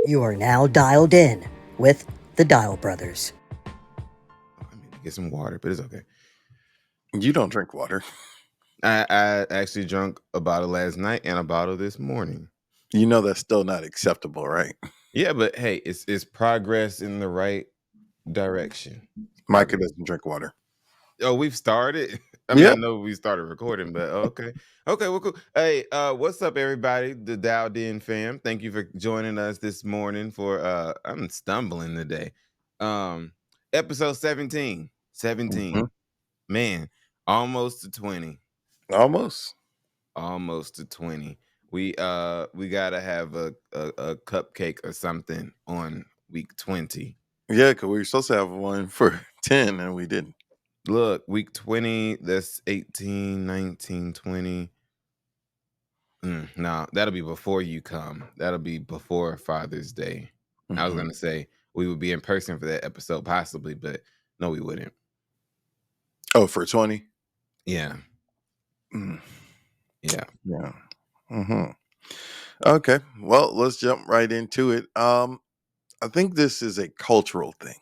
You are now dialed in with the Dial Brothers. I mean, get some water, but it's okay. You don't drink water. I actually drank a bottle last night and a bottle this morning. You know that's still not acceptable, right? Yeah, but hey, it's progress in the right direction. Micah doesn't drink water. Oh, we've started. I mean, I know we started recording, but okay, well, cool. Hey, what's up, everybody? The Dialed In fam. Thank you for joining us this morning for I'm stumbling today. Episode 17. 17. Mm-hmm. Man, almost to 20. Almost to 20. We gotta have a cupcake or something on week 20. Yeah, because we were supposed to have one for 10 and we didn't. Look, week 20, that's 18, 19, 20. No, that'll be before you come. That'll be before Father's Day. Mm-hmm. I was gonna say we would be in person for that episode, possibly, but no, we wouldn't. Oh, for 20? Yeah. Yeah. Mm-hmm. Okay, well, let's jump right into it. I think this is a cultural thing,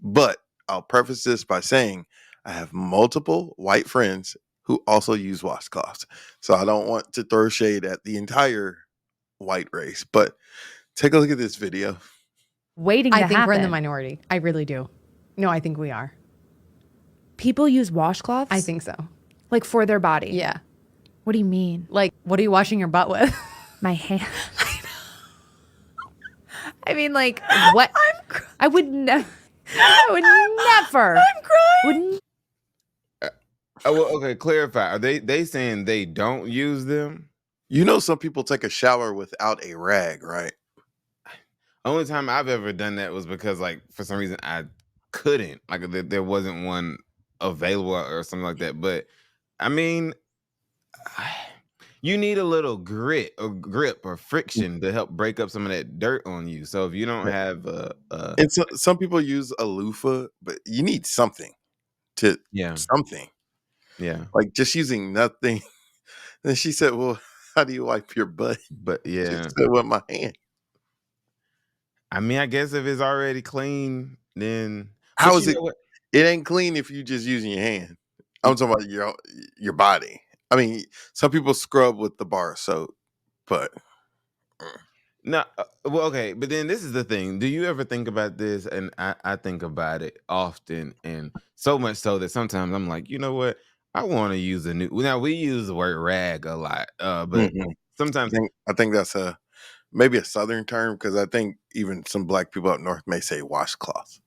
but I'll preface this by saying I have multiple white friends who also use washcloths, so I don't want to throw shade at the entire white race, but take a look at this video. I think we're in the minority. I really do. No, I think we are. People use washcloths? I think so. Like for their body? Yeah. What do you mean? Like, what are you washing your butt with? My hand. I mean, like, what? I would never. I would never. I'm crying. Well, okay, clarify. Are they saying they don't use them? You know, some people take a shower without a rag, right? Only time I've ever done that was because, like, for some reason I couldn't. Like, there wasn't one available or something like that. But I mean, you need a little grip or friction to help break up some of that dirt on you. So if you don't have and some people use a loofah, but you need something to something. Yeah, like just using nothing. Then she said, "Well, how do you wipe your butt?" But yeah, she said, "With my hand." I mean, I guess if it's already clean, then how is it? It ain't clean if you just using your hand. I'm talking about your body. I mean, some people scrub with the bar soap, but no. Well, okay, but then this is the thing. Do you ever think about this? And I think about it often, and so much so that sometimes I'm like, you know what? I want to use a new. Now we use the word rag a lot, but sometimes I think that's maybe a Southern term, because I think even some Black people up north may say washcloth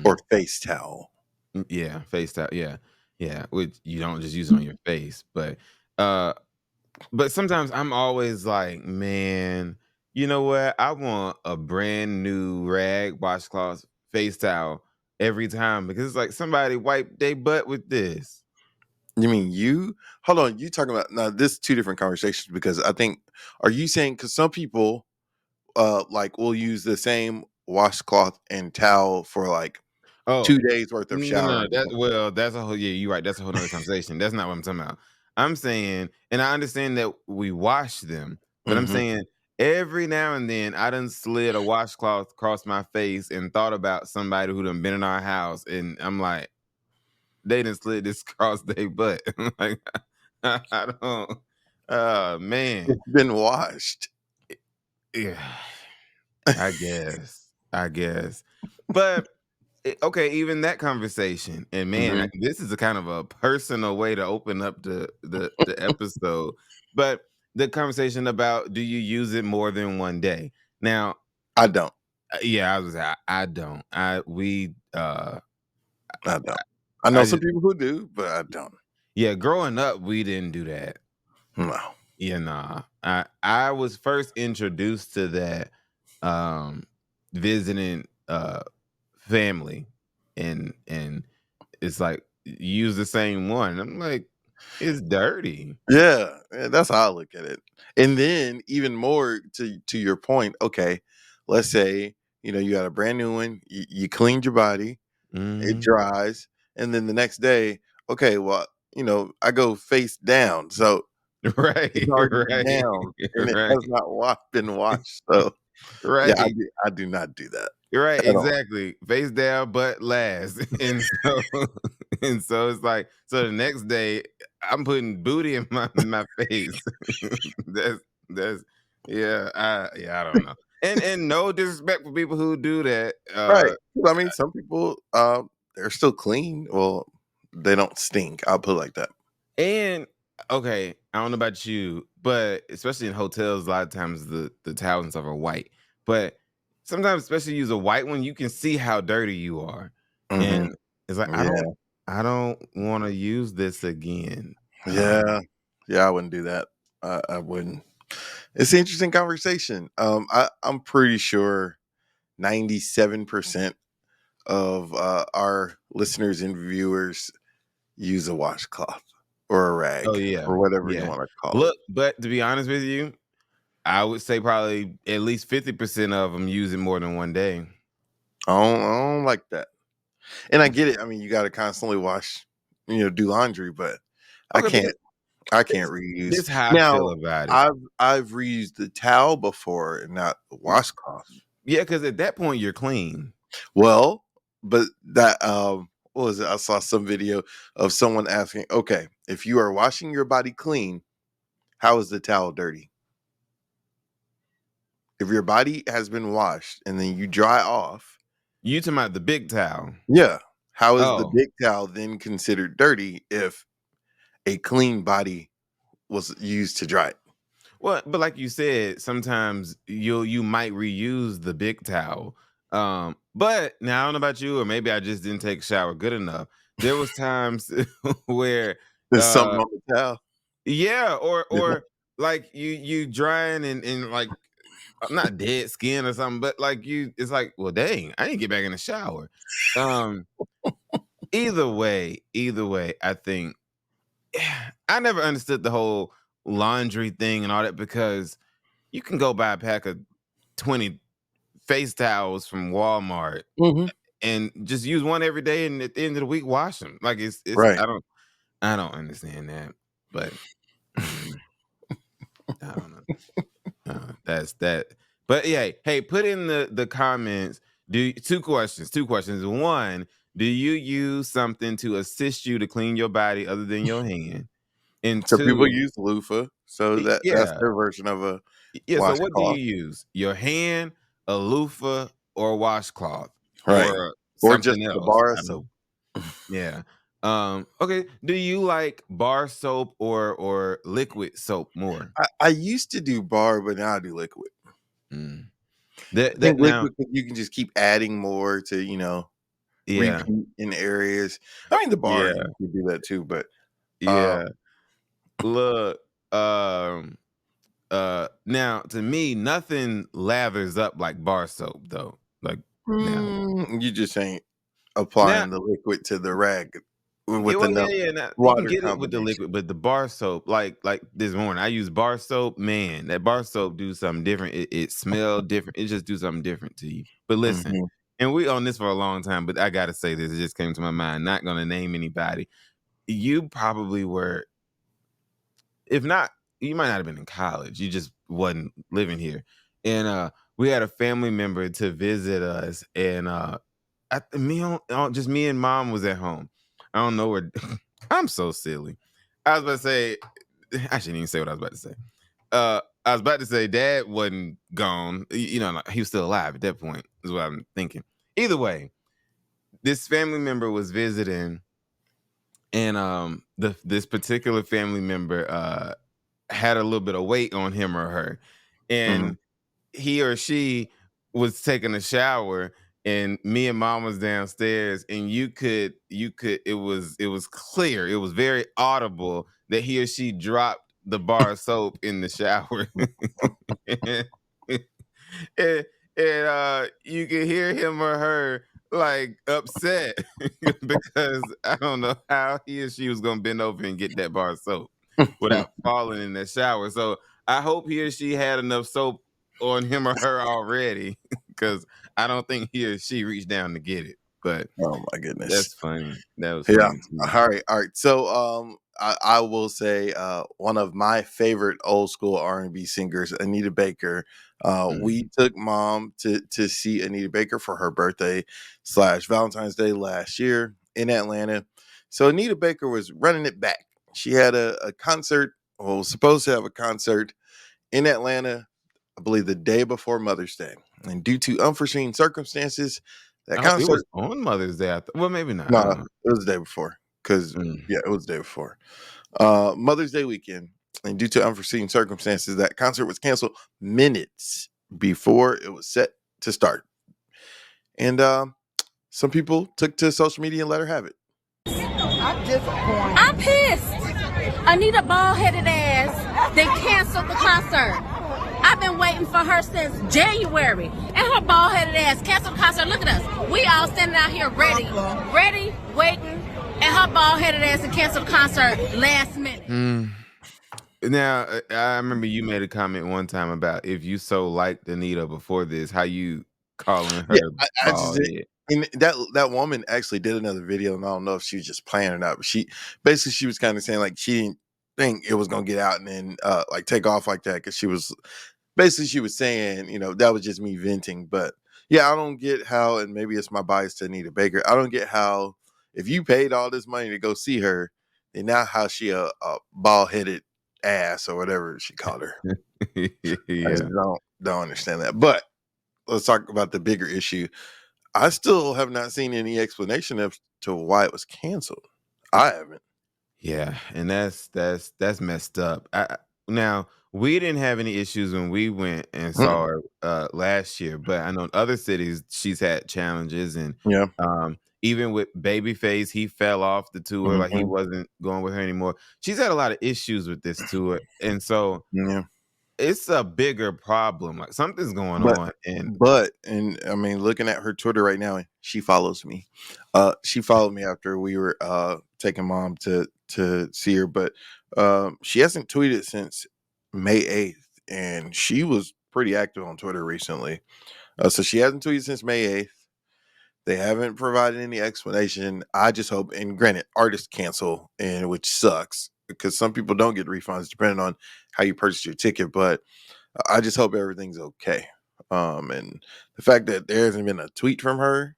or face towel. Yeah, face towel. Yeah. Which you don't just use it on your face, but sometimes I'm always like, man, you know what? I want a brand new rag, washcloth, face towel every time, because it's like somebody wiped their butt with this. You mean you? Hold on, you talking about now? This is two different conversations, because I think, are you saying because some people like will use the same washcloth and towel for like 2 days worth of shower? No, that's a whole you're right. That's a whole other conversation. That's not what I'm talking about. I'm saying, and I understand that we wash them, but I'm saying every now and then I done slid a washcloth across my face and thought about somebody who done been in our house, and I'm like, they done slid this across their butt. Like, I don't. Oh man, it's been washed. Yeah, I guess, but okay, even that conversation, and man, this is a kind of a personal way to open up the episode. But the conversation about, do you use it more than one day? Now, I don't. Yeah, I don't. I don't. I know some people who do, but I don't. Yeah, growing up, we didn't do that. No. Yeah, nah. I was first introduced to that visiting family, and it's like, use the same one. I'm like, it's dirty. Yeah, that's how I look at it. And then even more to your point, okay, let's say, you got a brand new one, you cleaned your body, it dries, and then the next day, okay, well, I go face down, so right, it's already down, and it has not been washed. So Right. I do not do that. Right, At all. exactly. Face down, butt last. And so it's like, so the next day I'm putting booty in my face. That's I don't know. And no disrespect for people who do that. Right. I mean, some people they're still clean. Well, they don't stink. I'll put it like that. And okay, I don't know about you, but especially in hotels, a lot of times the towels and stuff are white. But sometimes, especially use a white one, you can see how dirty you are, Mm-hmm. and it's like Yeah. I don't want to use this again. Yeah. Yeah, I wouldn't do that. I wouldn't. It's an interesting conversation. I'm pretty sure 97% of our listeners and viewers use a washcloth or a Oh rag yeah, or whatever you yeah. want to call it. Look, but to be honest with you, I would say probably at least 50% of them use it more than one day. I don't like that. And I get it. I mean, you got to constantly wash, do laundry, but I Okay, can't. I can't this reuse. this how I feel Now, about it. I've reused the towel before and not the washcloth. Yeah, because at that point you're clean. Well, but that what was it? I saw some video of someone asking, okay, if you are washing your body clean, how is the towel dirty? If your body has been washed and then you dry off, You talking about the big towel? yeah, how is the Oh. big towel then considered dirty if a clean body was used to dry it? Well, but like you said, sometimes you might reuse the big towel. But now I don't know about you, or maybe I just didn't take a shower good enough. There was times where There's something on the towel. yeah, or Yeah. like you drying and like not dead skin or something, but like it's like, well, dang, I didn't get back in the shower. Um, either way, I think I never understood the whole laundry thing and all that because you can go buy a pack of 20 face towels from Walmart Mhm. and just use one every day, and at the end of the week wash them. Like it's Right. I don't understand that, but I don't know. That's that. But yeah, hey, put in the comments. Two questions. One, do you use something to assist you to clean your body other than your hand? And So people two, use loofah, so that's yeah, their version of a yeah. So what do you washcloth. use? Your hand, a loofah, or a washcloth, Right. or Or just something the else? bar of I don't soap. know. Yeah. Okay. Do you like bar soap or liquid soap more? I used to do bar, but now I do liquid. Mm. I That think now, liquid, you can just keep adding more to, yeah, repeat in areas. I mean, the bar, yeah, you can do that too, but yeah. Look, now to me, nothing lathers up like bar soap though. Like you just ain't now, applying the liquid to the rag yeah, with well, enough yeah. Now you can water get it with the combination. liquid, but the bar soap, like this morning, I use bar soap. Man, that bar soap do something different. It smells different. It just do something different to you. But listen, Hmm. and we on this for a long time, but I gotta say this. It just came to my mind. Not gonna name anybody. You probably were, if not, you might not have been in college. You just wasn't living here. And we had a family member to visit us, and just me and mom was at home. I don't know where I'm so silly. I was about to say, I shouldn't even say what I was about to say. I was about to say dad wasn't gone. Like, he was still alive at that point, is what I'm thinking. Either way, this family member was visiting, and this particular family member had a little bit of weight on him or her, Hmm. and he or she was taking a shower, and me and mom was downstairs, and you could it was clear, it was very audible that he or she dropped the bar of soap in the shower. and, and you can hear him or her like upset because I don't know how he or she was gonna bend over and get that bar of soap without falling in the shower. So I hope he or she had enough soap on him or her already, because I don't think he or she reached down to get it. But Oh my goodness. that's funny. That was Yeah. funny to me. All right. So I will say one of my favorite old school R&B singers, Anita Baker. We took mom to see Anita Baker for her birthday / Valentine's Day last year in Atlanta. So Anita Baker was running it back. She had a concert, well, was supposed to have a concert in Atlanta, I believe the day before Mother's Day. And due to unforeseen circumstances, that It was concert, on Mother's Day. Well, maybe not. I no, don't know. it was the day before. Because, Mm. yeah, it was the day before. Mother's Day weekend. And due to unforeseen circumstances, that concert was canceled minutes before it was set to start. And some people took to social media and let her have it. I'm disappointed. I'm pissed. Anita bald-headed ass, they canceled the concert. I've been waiting for her since January. And her bald-headed ass canceled the concert. Look at us. We all standing out here ready, waiting. And her bald-headed ass and canceled the concert last minute. Now, I remember you made a comment one time about if you so liked Anita before this, how you calling her I just bald did. head. And that woman actually did another video, and I don't know if she was just playing or not, but she was kind of saying like she didn't think it was gonna get out and then like take off like that, because she was saying, that was just me venting. But yeah, I don't get how, and maybe it's my bias to Anita Baker, I don't get how if you paid all this money to go see her, and now how she a bald headed ass or whatever she called her. I Yeah. just don't understand that. But let's talk about the bigger issue. I still have not seen any explanation as to why it was canceled. I haven't. Yeah, and that's messed up. Now we didn't have any issues when we went and saw her last year, but I know in other cities she's had challenges, and Yeah. even with Babyface, he fell off the tour, like he Mhm. wasn't going with her anymore. She's had a lot of issues with this tour, and so Yeah. it's a bigger problem. Like something's going But on, and and I mean, looking at her Twitter right now, she follows me. She followed me after we were taking mom to see her, but she hasn't tweeted since May 8th, and she was pretty active on Twitter recently. So she hasn't tweeted since May 8th. They haven't provided any explanation. I just hope, and granted, artists cancel, and which sucks because some people don't get refunds depending on how you purchase your ticket. But I just hope everything's okay. And the fact that there hasn't been a tweet from her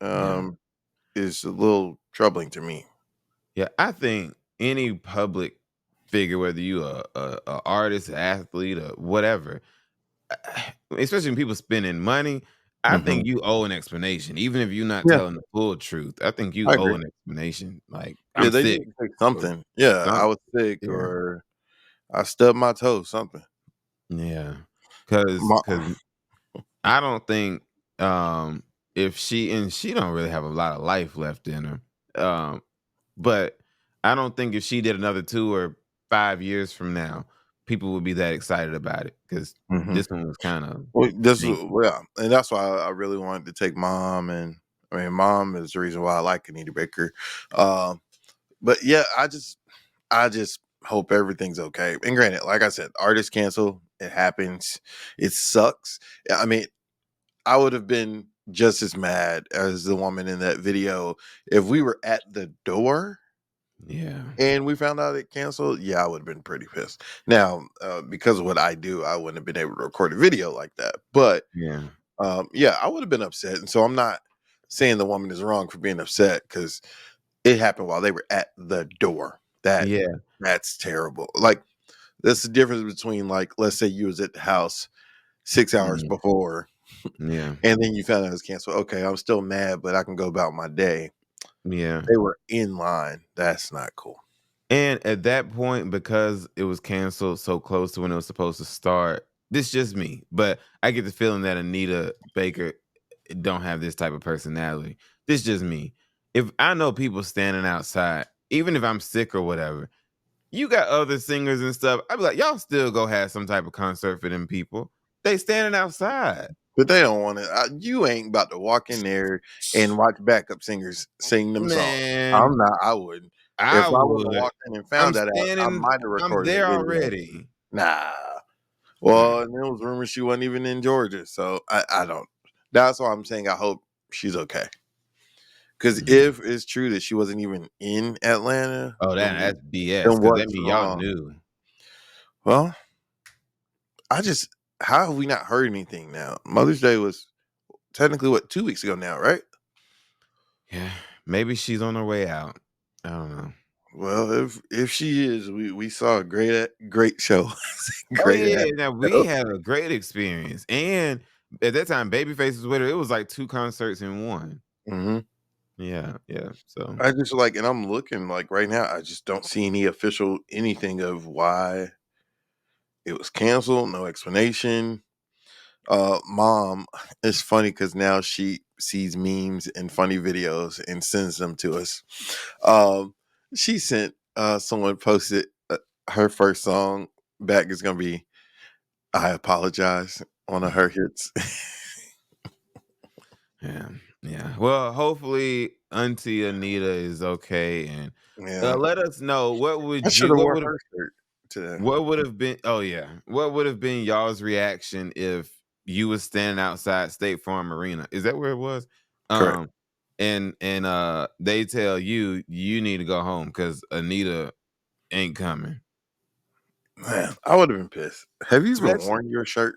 yeah. is a little troubling to me. Yeah, I think any public figure, whether you a artist, athlete, or whatever, especially when people spending money, I Mhm. think you owe an explanation, even if you're not Yeah, telling the full truth. I think you I owe agree. an explanation. Like Yeah, I'm they sick, need to say or something. Yeah, I something. was sick, Yeah, or I stubbed my toe, something. yeah, because My, I don't think if she don't really have a lot of life left in her. But I don't think if she did another tour 5 years from now, people would be that excited about it because Mhm. this one was kind of Well, janky. yeah, and that's why I really wanted to take mom, and I mean, mom is the reason why I like Anita Baker. Um, but yeah, I just hope everything's okay. And granted, like I said, artists cancel. It happens. It sucks. I mean, I would have been just as mad as the woman in that video if we were at the door Yeah, and we found out it canceled. Yeah, I would have been pretty pissed. Now, because of what I do, I wouldn't have been able to record a video like that. But yeah, yeah, I would have been upset. And so I'm not saying the woman is wrong for being upset because it happened while they were at the door. yeah, That's terrible. Like, that's the difference between, like, let's say you was at the house 6 hours mhm, before yeah, and then you found out it was canceled. Okay, I'm still mad, but I can go about my day. yeah. They were in line. That's not cool. And at that point, because it was canceled so close to when it was supposed to start, this just me, but I get the feeling that Anita Baker don't have this type of personality. This just me. If I know people standing outside, even if I'm sick or whatever, you got other singers and stuff. I'd be like, y'all still go have some type of concert for them people. They standing outside. But they don't want to. You ain't about to walk in there and watch backup singers sing them songs. Man, I'm not. I wouldn't. If I I would have would. walked in and I'm found that out, I standing, might have I'm recorded a there video. already. Nah. Mm. Well, and there was rumors she wasn't even in Georgia, so I don't. That's why I'm saying I hope she's okay. Because if it's true that she wasn't even in Atlanta, Oh, then that's BS. then Because that what's mean y'all wrong? knew. Well, how have we not heard anything now? Mother's Day was technically 2 weeks ago now, right? Yeah, maybe she's on her way out. I don't know. Well, if she is, we saw a great show. Oh Great yeah, ass now we show. had a great experience, and at that time, Babyface was with her. It was like 2 concerts in one. hmm Yeah. So I just and I'm looking right now. I just don't see any official anything of why it was canceled. No explanation. Mom, it's funny because now she sees memes and funny videos and sends them to us. She sent someone posted her first song back is gonna be "I Apologize" one of her hits. yeah. Well, hopefully Auntie Anita is okay, and Yeah, let us know I should have what wore would her shirt today. what would have been. Oh yeah, what would have been y'all's reaction if you was standing outside State Farm Arena? Is that where it was? Correct. And they tell you need to go home because Anita ain't coming. Man, I would have been pissed. Have you even Especially, worn your shirt?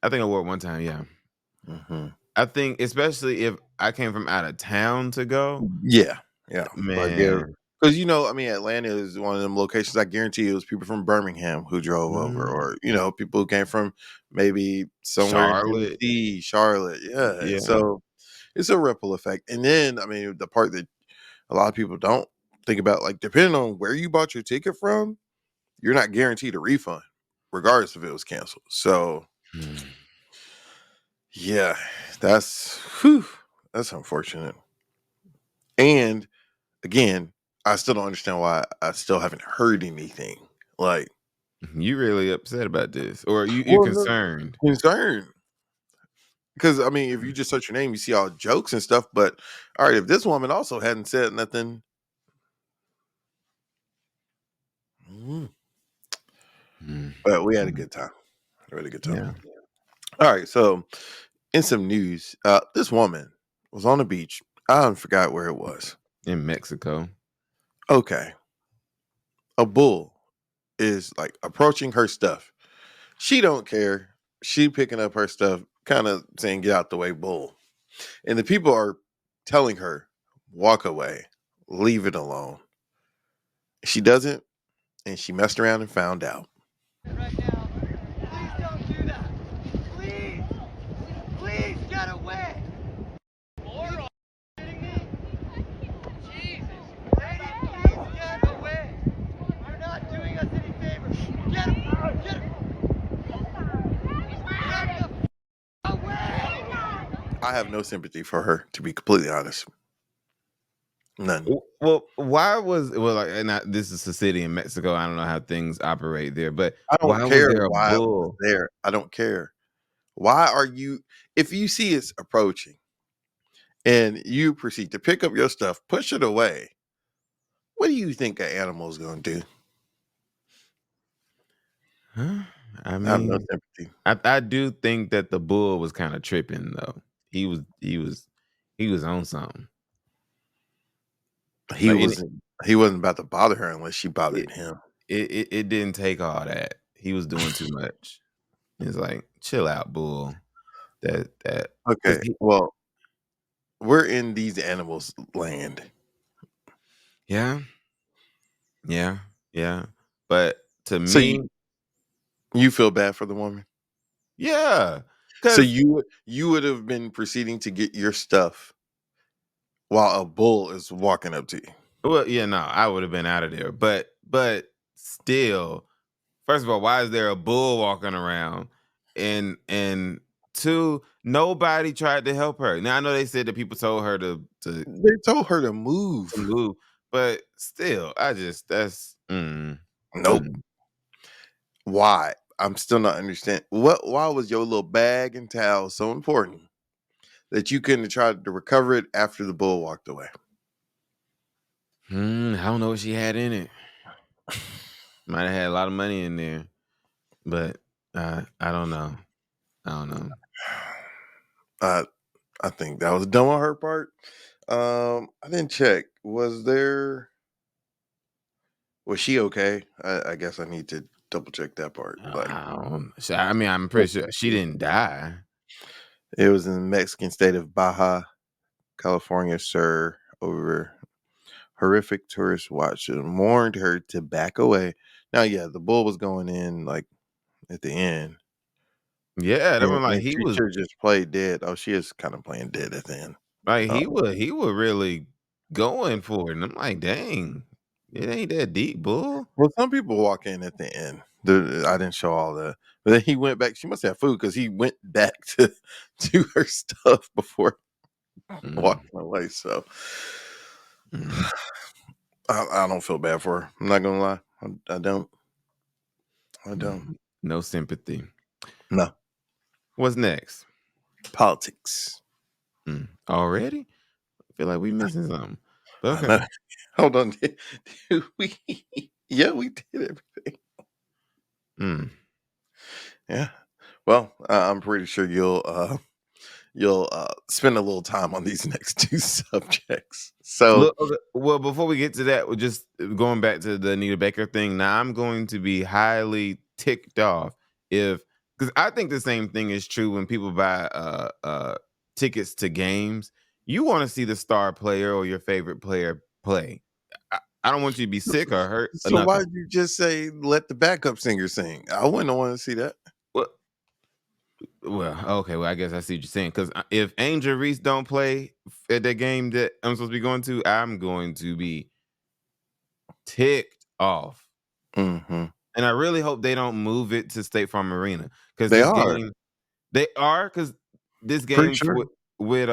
I think I wore it one time. Yeah, hmm I think especially if I came from out of town to go, Yeah, yeah. man. Because I mean, Atlanta is one of them locations. I guarantee it was people from Birmingham who drove over, Mhm. or people who came from maybe somewhere in Charlotte, Tennessee, Charlotte. Yeah, yeah. so it's a ripple effect. And then, I mean, the part that a lot of people don't think about, depending on where you bought your ticket from, you're not guaranteed a refund, regardless if it was canceled. So, Mm. yeah, that's that's unfortunate. And again, I still don't understand why I still haven't heard anything. Like, You really upset about this, or you're well, no, concerned? concern. Because I mean, if you just search your name, you see all jokes and stuff. But all right, if this woman also hadn't said nothing, mm, Mm. but we had a good time. We had a good time. Yeah, All right, so in some news, this woman was on the beach. I forgot where it was. in Mexico. Okay, a bull is approaching her stuff. She don't care. She picking up her stuff, kind of saying, "Get out the way, bull." And the people are telling her, "Walk away, leave it alone." She doesn't, and she messed around and found out. Right now. Please don't do that. Please. Please get away. Laura, kidding me? Jesus. Lady, please get away. You're not doing us any favors. Get him. Get him. Get the away. I have no sympathy for her, to be completely honest. None. Well, this is a city in Mexico. I don't know how things operate there, but I don't why was care there a why it was bull? there. I don't care. Why are you, if you see it's approaching and you proceed to pick up your stuff, push it away, what do you think an animal is going to do? Huh? I I have no mean, sympathy. I do think that the bull was kind of tripping though. He was on something. He Like wasn't. He wasn't about to bother her unless she bothered it, him. it didn't take all that. He was doing too much. It's like, chill out, bull. Because Okay, well, we're in these animals' land. yeah, yeah, yeah. But to So me, you feel bad for the woman. yeah, So because you would have been proceeding to get your stuff while a bull is walking up to you. well, yeah, no, I would have been out of there. But still, first of all, why is there a bull walking around? And two, nobody tried to help her. Now I know they said that people told her to They told her to move. move, but still, I just that's Nope. Why? I'm still not understanding. Why was your little bag and towel so important that you couldn't have tried to recover it after the bull walked away? I don't know what she had in it. Might have had a lot of money in there, but I don't know. I don't know. I think that was dumb on her part. I didn't check. Was she okay? I guess I need to double check that part. Like, I mean, I'm pretty sure she didn't die. it was in the Mexican state of Baja California, sir, over horrific tourist watch and warned her to back away. Now, yeah, the bull was going in like at the end. Yeah, that And, was like and he was Preacher just played dead. Oh, she is kind of playing dead at the end. like he was really going for it. And I'm like, dang, it ain't that deep, bull. Well, some people walk in at the end. I didn't show all that. But then he went back. She must have food because he went back to do her stuff before walking away. So I don't feel bad for her. I'm not going to lie. I don't. I don't. No sympathy. No. What's next? Politics. Already? I feel like we missing something. But okay. Hold on. Yeah, we did everything. Yeah. Well, I'm pretty sure you'll spend a little time on these next two subjects. So, look, okay, well, before we get to that, we're just going back to the Anita Baker thing. Now, I'm going to be highly ticked off because I think the same thing is true when people buy tickets to games. You want to see the star player or your favorite player play. I don't want you to be sick or hurt. So why did you just say let the backup singer sing? I wouldn't want to see that. Well, okay. Well, I guess I see what you're saying. Because if Angel Reese don't play at that game that I'm supposed to be going to, I'm going to be ticked off. Mm-hmm. And I really hope they don't move it to State Farm Arena because they are because this game with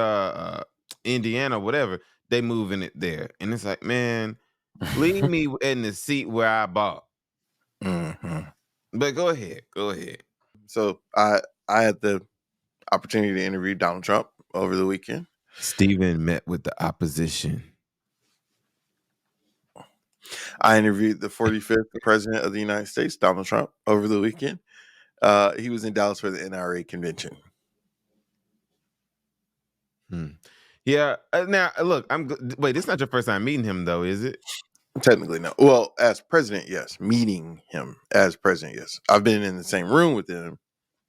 Indiana, whatever, they moving it there, and it's like, man, leave me in the seat where I bought. Mm-hmm. But go ahead. So I had the opportunity to interview Donald Trump over the weekend. Stephen met with the opposition. I interviewed the 45th president of the United States, Donald Trump, over the weekend. He was in Dallas for the NRA convention. Yeah. Now, look, wait, this is not your first time meeting him, though, is it? Technically, no. Well, as president, yes. Meeting him as president, yes. I've been in the same room with him,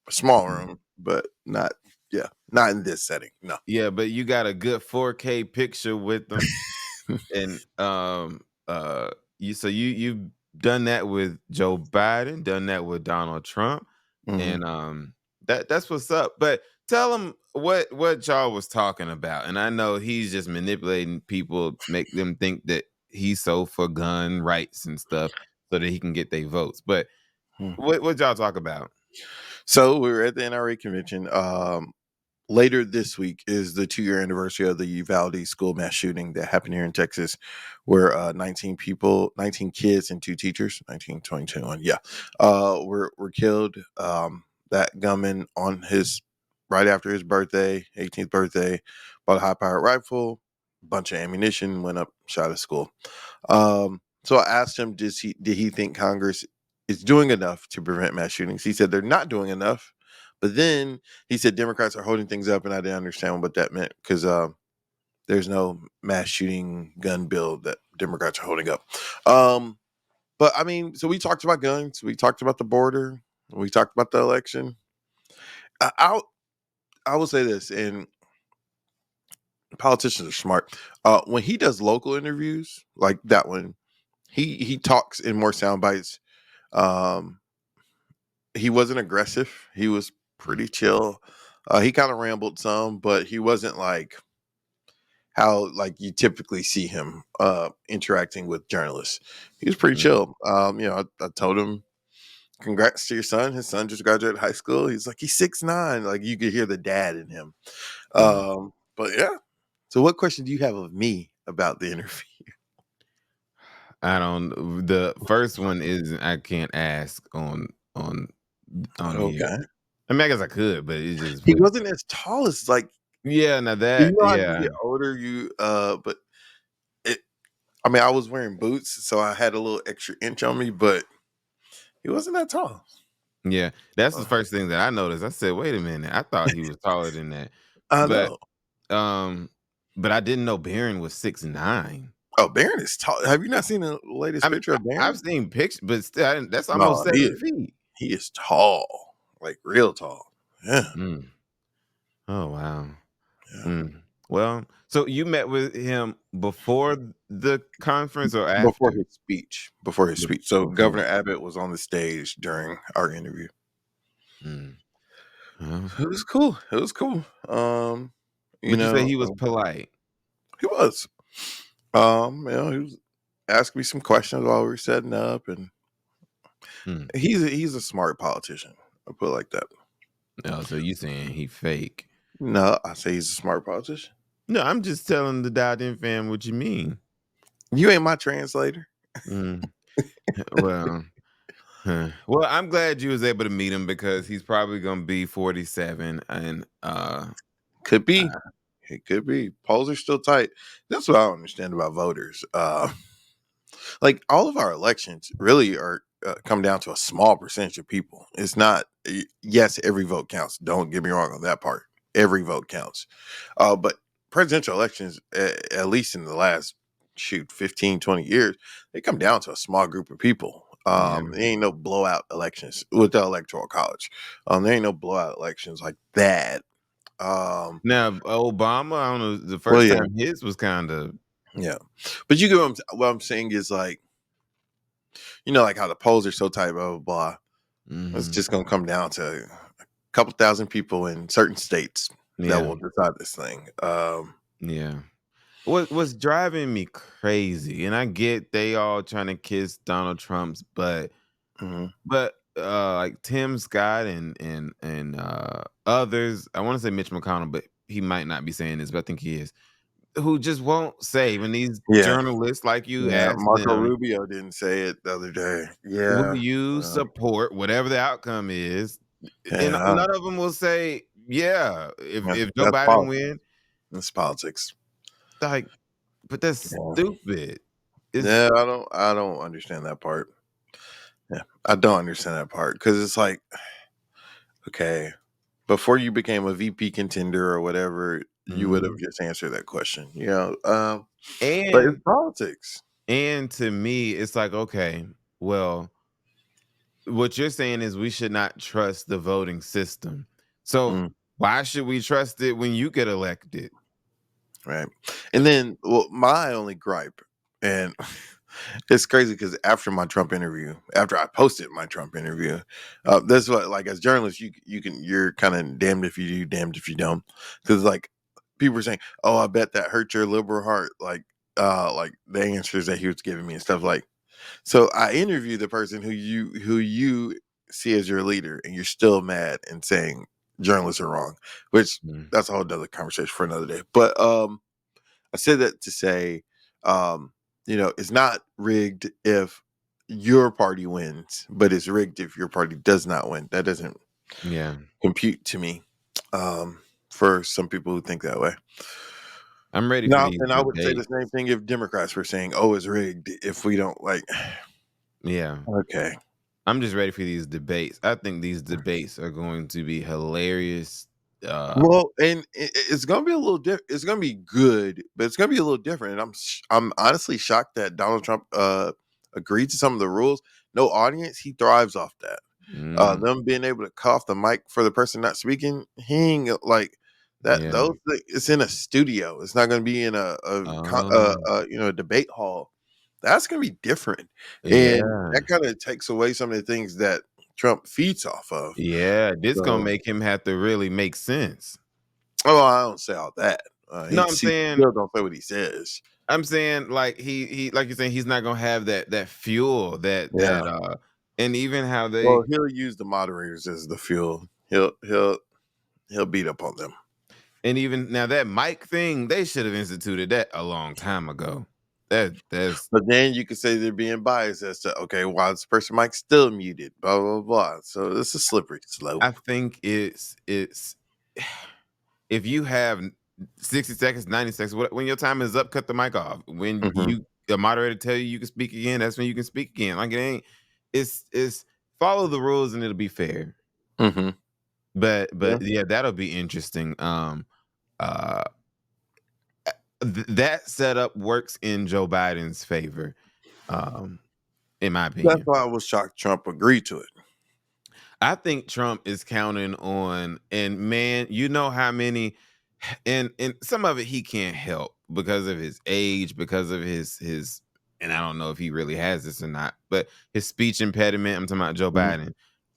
a small room, but not in this setting. No. Yeah, but you got a good 4K picture with them, and you've done that with Joe Biden, done that with Donald Trump, and that's what's up. But tell him what y'all was talking about. And I know he's just manipulating people, make them think that he's so for gun rights and stuff so that he can get their votes. But what y'all talk about? So we were at the NRA convention. Later this week is the 2-year anniversary of the Uvalde school mass shooting that happened here in Texas, where 19 kids and 2 teachers, 19, 20, 21, were killed. That gunman on right after his birthday, 18th birthday, bought a high-powered rifle, bunch of ammunition, went up, shot at school. So I asked him, did he think Congress is doing enough to prevent mass shootings? He said they're not doing enough. But then he said Democrats are holding things up, and I didn't understand what that meant because there's no mass shooting gun bill that Democrats are holding up. But I mean, so we talked about guns, we talked about the border, we talked about the election. I will say this, and politicians are smart. When he does local interviews like that one, he talks in more sound bites. He wasn't aggressive. He was pretty chill. He kind of rambled some, but he wasn't like how like you typically see him interacting with journalists. He was pretty chill. I told him, congrats to your son. His son just graduated high school. He's like, he's 6'9". Like you could hear the dad in him. But yeah. So what question do you have of me about the interview? The first one is I can't ask on okay. here. I mean, I guess I could, but it's just he wasn't as tall as like. Yeah, now that you know how you get older, but I mean, I was wearing boots, so I had a little extra inch on me, but he wasn't that tall. Yeah, that's the first thing that I noticed. I said, "Wait a minute, I thought he was taller than that." I know. but I didn't know Barron was 6'9". Oh, Barron is tall. Have you not seen the latest picture of Barron? I've seen pictures, but still, that's No, almost 7 feet. he is tall, like real tall. Yeah. Mm. Oh wow. Yeah. Mm. Well, so you met with him before the conference or Before after? his speech. Before his speech. So Before. Governor Abbott was on the stage during our interview. Mm. It was cool. It was cool. You Would you say know, he was polite? he was. He was asking me some questions while we were setting up, and Mm. he's a smart politician. I'll put it like that. Oh, so you saying he fake? No, I say he's a smart politician. No, I'm just telling the Dowden fam what you mean. You ain't my translator. Mm. Well, well, I'm glad you was able to meet him because he's probably gonna be 47, and Could be. It could be. Polls are still tight. That's what I don't understand about voters. Like all of our elections really are come down to a small percentage of people. It's not. Yes, every vote counts. Don't get me wrong on that part. Every vote counts. But presidential elections, at least in the last 15, 20 years, they come down to a small group of people. yeah. There ain't no blowout elections with the electoral college. There ain't no blowout elections like that. Now Obama, I don't know. The Well, first yeah, time his was kind of yeah. But you get what I'm saying is like, like how the polls are so tight, blah blah blah. It's just gonna come down to a couple thousand people in certain states that yeah, will decide this thing. yeah. What's driving me crazy, and I get they all trying to kiss Donald Trump's butt, Mhm. but like Tim Scott and others, I want to say Mitch McConnell, but he might not be saying this, but I think he is, who just won't say when these Yeah, journalists like you yeah. ask Marco them, Rubio didn't say it the other day. will Yeah, you support whatever the outcome is? And yeah. none of them will say, yeah, if Joe That's Biden politics. win, That's politics. like, but that's Yeah, stupid. It's yeah. I don't understand that part. Yeah, I don't understand that part because it's like, okay, before you became a VP contender or whatever, you would have Mhm. just answered that question. But it's and politics. and to me, it's like, okay, well, what you're saying is we should not trust the voting system. So Mm. why should we trust it when you get elected? Right. And then, well, my only gripe, and it's crazy because after I posted my Trump interview, that's what, like, as journalists, you're kind of damned if you do, damned if you don't, because like people were saying, "Oh, I bet that hurt your liberal heart," like the answers that he was giving me and stuff like. So I interviewed the person who you see as your leader, and you're still mad and saying journalists are wrong, which Mm. that's a whole other conversation for another day. But I said that to say, it's not rigged if your party wins, but it's rigged if your party does not win. That doesn't Yeah, compute to me. For some people who think that way. I'm ready for Now, these and I would say the debates. same thing if Democrats were saying, "Oh, it's rigged," if we don't like. Yeah. Okay. I'm just ready for these debates. I think these debates are going to be hilarious. Well, and it's gonna be a little different. It's gonna be good, but it's gonna be a little different. And I'm honestly shocked that Donald Trump agreed to some of the rules. No audience, he thrives off that. mm, Them being able to cut off the mic for the person not speaking, he ain't like that. yeah. It's in a studio. It's not gonna be in Oh, a debate hall. That's gonna be different, and yeah. that kind of takes away some of the things that Trump feeds off of. Yeah. This gonna So. make him have to really make sense. Oh, I don't say all that. No, He I'm saying still don't say what he says. like he like you're saying he's not gonna have that fuel Yeah. and even how they Well, he'll use the moderators as the fuel. He'll beat up on them. and even now that mic thing, they should have instituted that a long time ago. That's But then you could say they're being biased as to, okay, why this person mic still muted, blah blah blah. So it's a slippery slope. I think it's if you have 60 seconds, 90 seconds, when your time is up, cut the mic off. When Hmm. the moderator tell you can speak again, that's when you can speak again. Like it ain't. It's follow the rules and it'll be fair. Hmm. But Yeah. yeah, that'll be interesting. Uh, that setup works in Joe Biden's favor, in my That's opinion. why I was shocked Trump agreed to it. I think Trump is counting on, and man, you know how many, and some of it he can't help because of his age, because of his, and I don't know if he really has this or not, but his speech impediment. I'm talking about Joe Biden.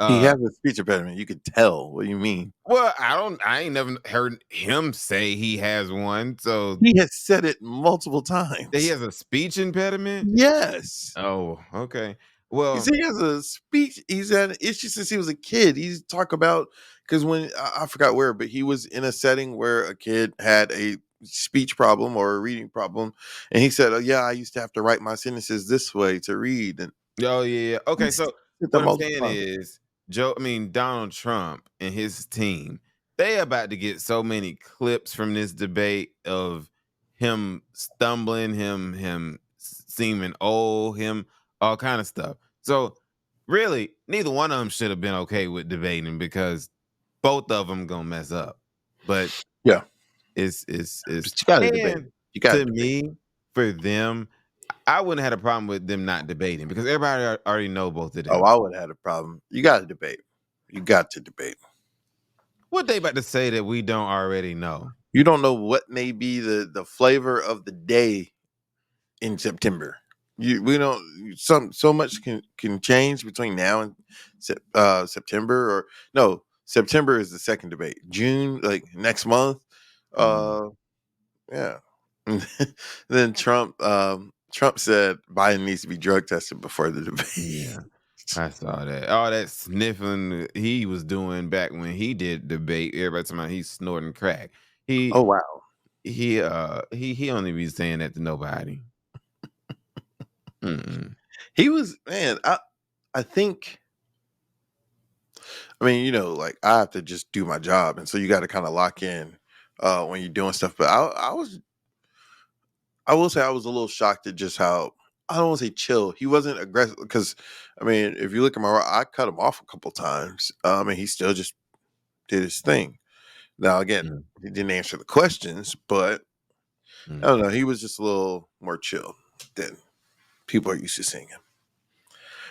He has a speech impediment. You could tell. What do you mean? Well, I ain't never heard him say he has one. So He has said it multiple times. that he has a speech impediment? Yes. Oh, okay. He Well, said he has a speech. He's had an issue since he was a kid. He's talk about because when I forgot where, but he was in a setting where a kid had a speech problem or a reading problem, and he said, "Oh yeah, I used to have to write my sentences this way to read." And oh yeah. Okay, he's so said that what I'm multiple saying times. is Donald Trump and his team, they about to get so many clips from this debate of him stumbling, him seeming old, him all kind of stuff. So really, neither one of them should have been okay with debating because both of them gonna mess up. But Yeah, it's but you got to debate. and You got to to debate. me, for them, I wouldn't have had a problem with them not debating because everybody already know both of them. Oh, I would have had a problem. You got to debate. You got to debate. What they about to say that we don't already know? You don't know what may be the flavor of the day in September. We don't so much can change between now and September, or no, September is the second debate. June, like next month. Yeah. Then Trump said Biden needs to be drug tested before the debate. Yeah, I saw that. All that sniffing he was doing back when he did debate. Everybody talking about he's snorting crack. He Oh wow. he only be saying that to nobody. He was, man, I think, I mean, like I have to just do my job, and so you got to kind of lock in when you're doing stuff. But I will say I was a little shocked at just how, I don't want to say chill. He wasn't aggressive because, I mean, if you look at I cut him off a couple times. And he still just did his thing. Now again, he didn't answer the questions, but I don't know. He was just a little more chill than people are used to seeing him.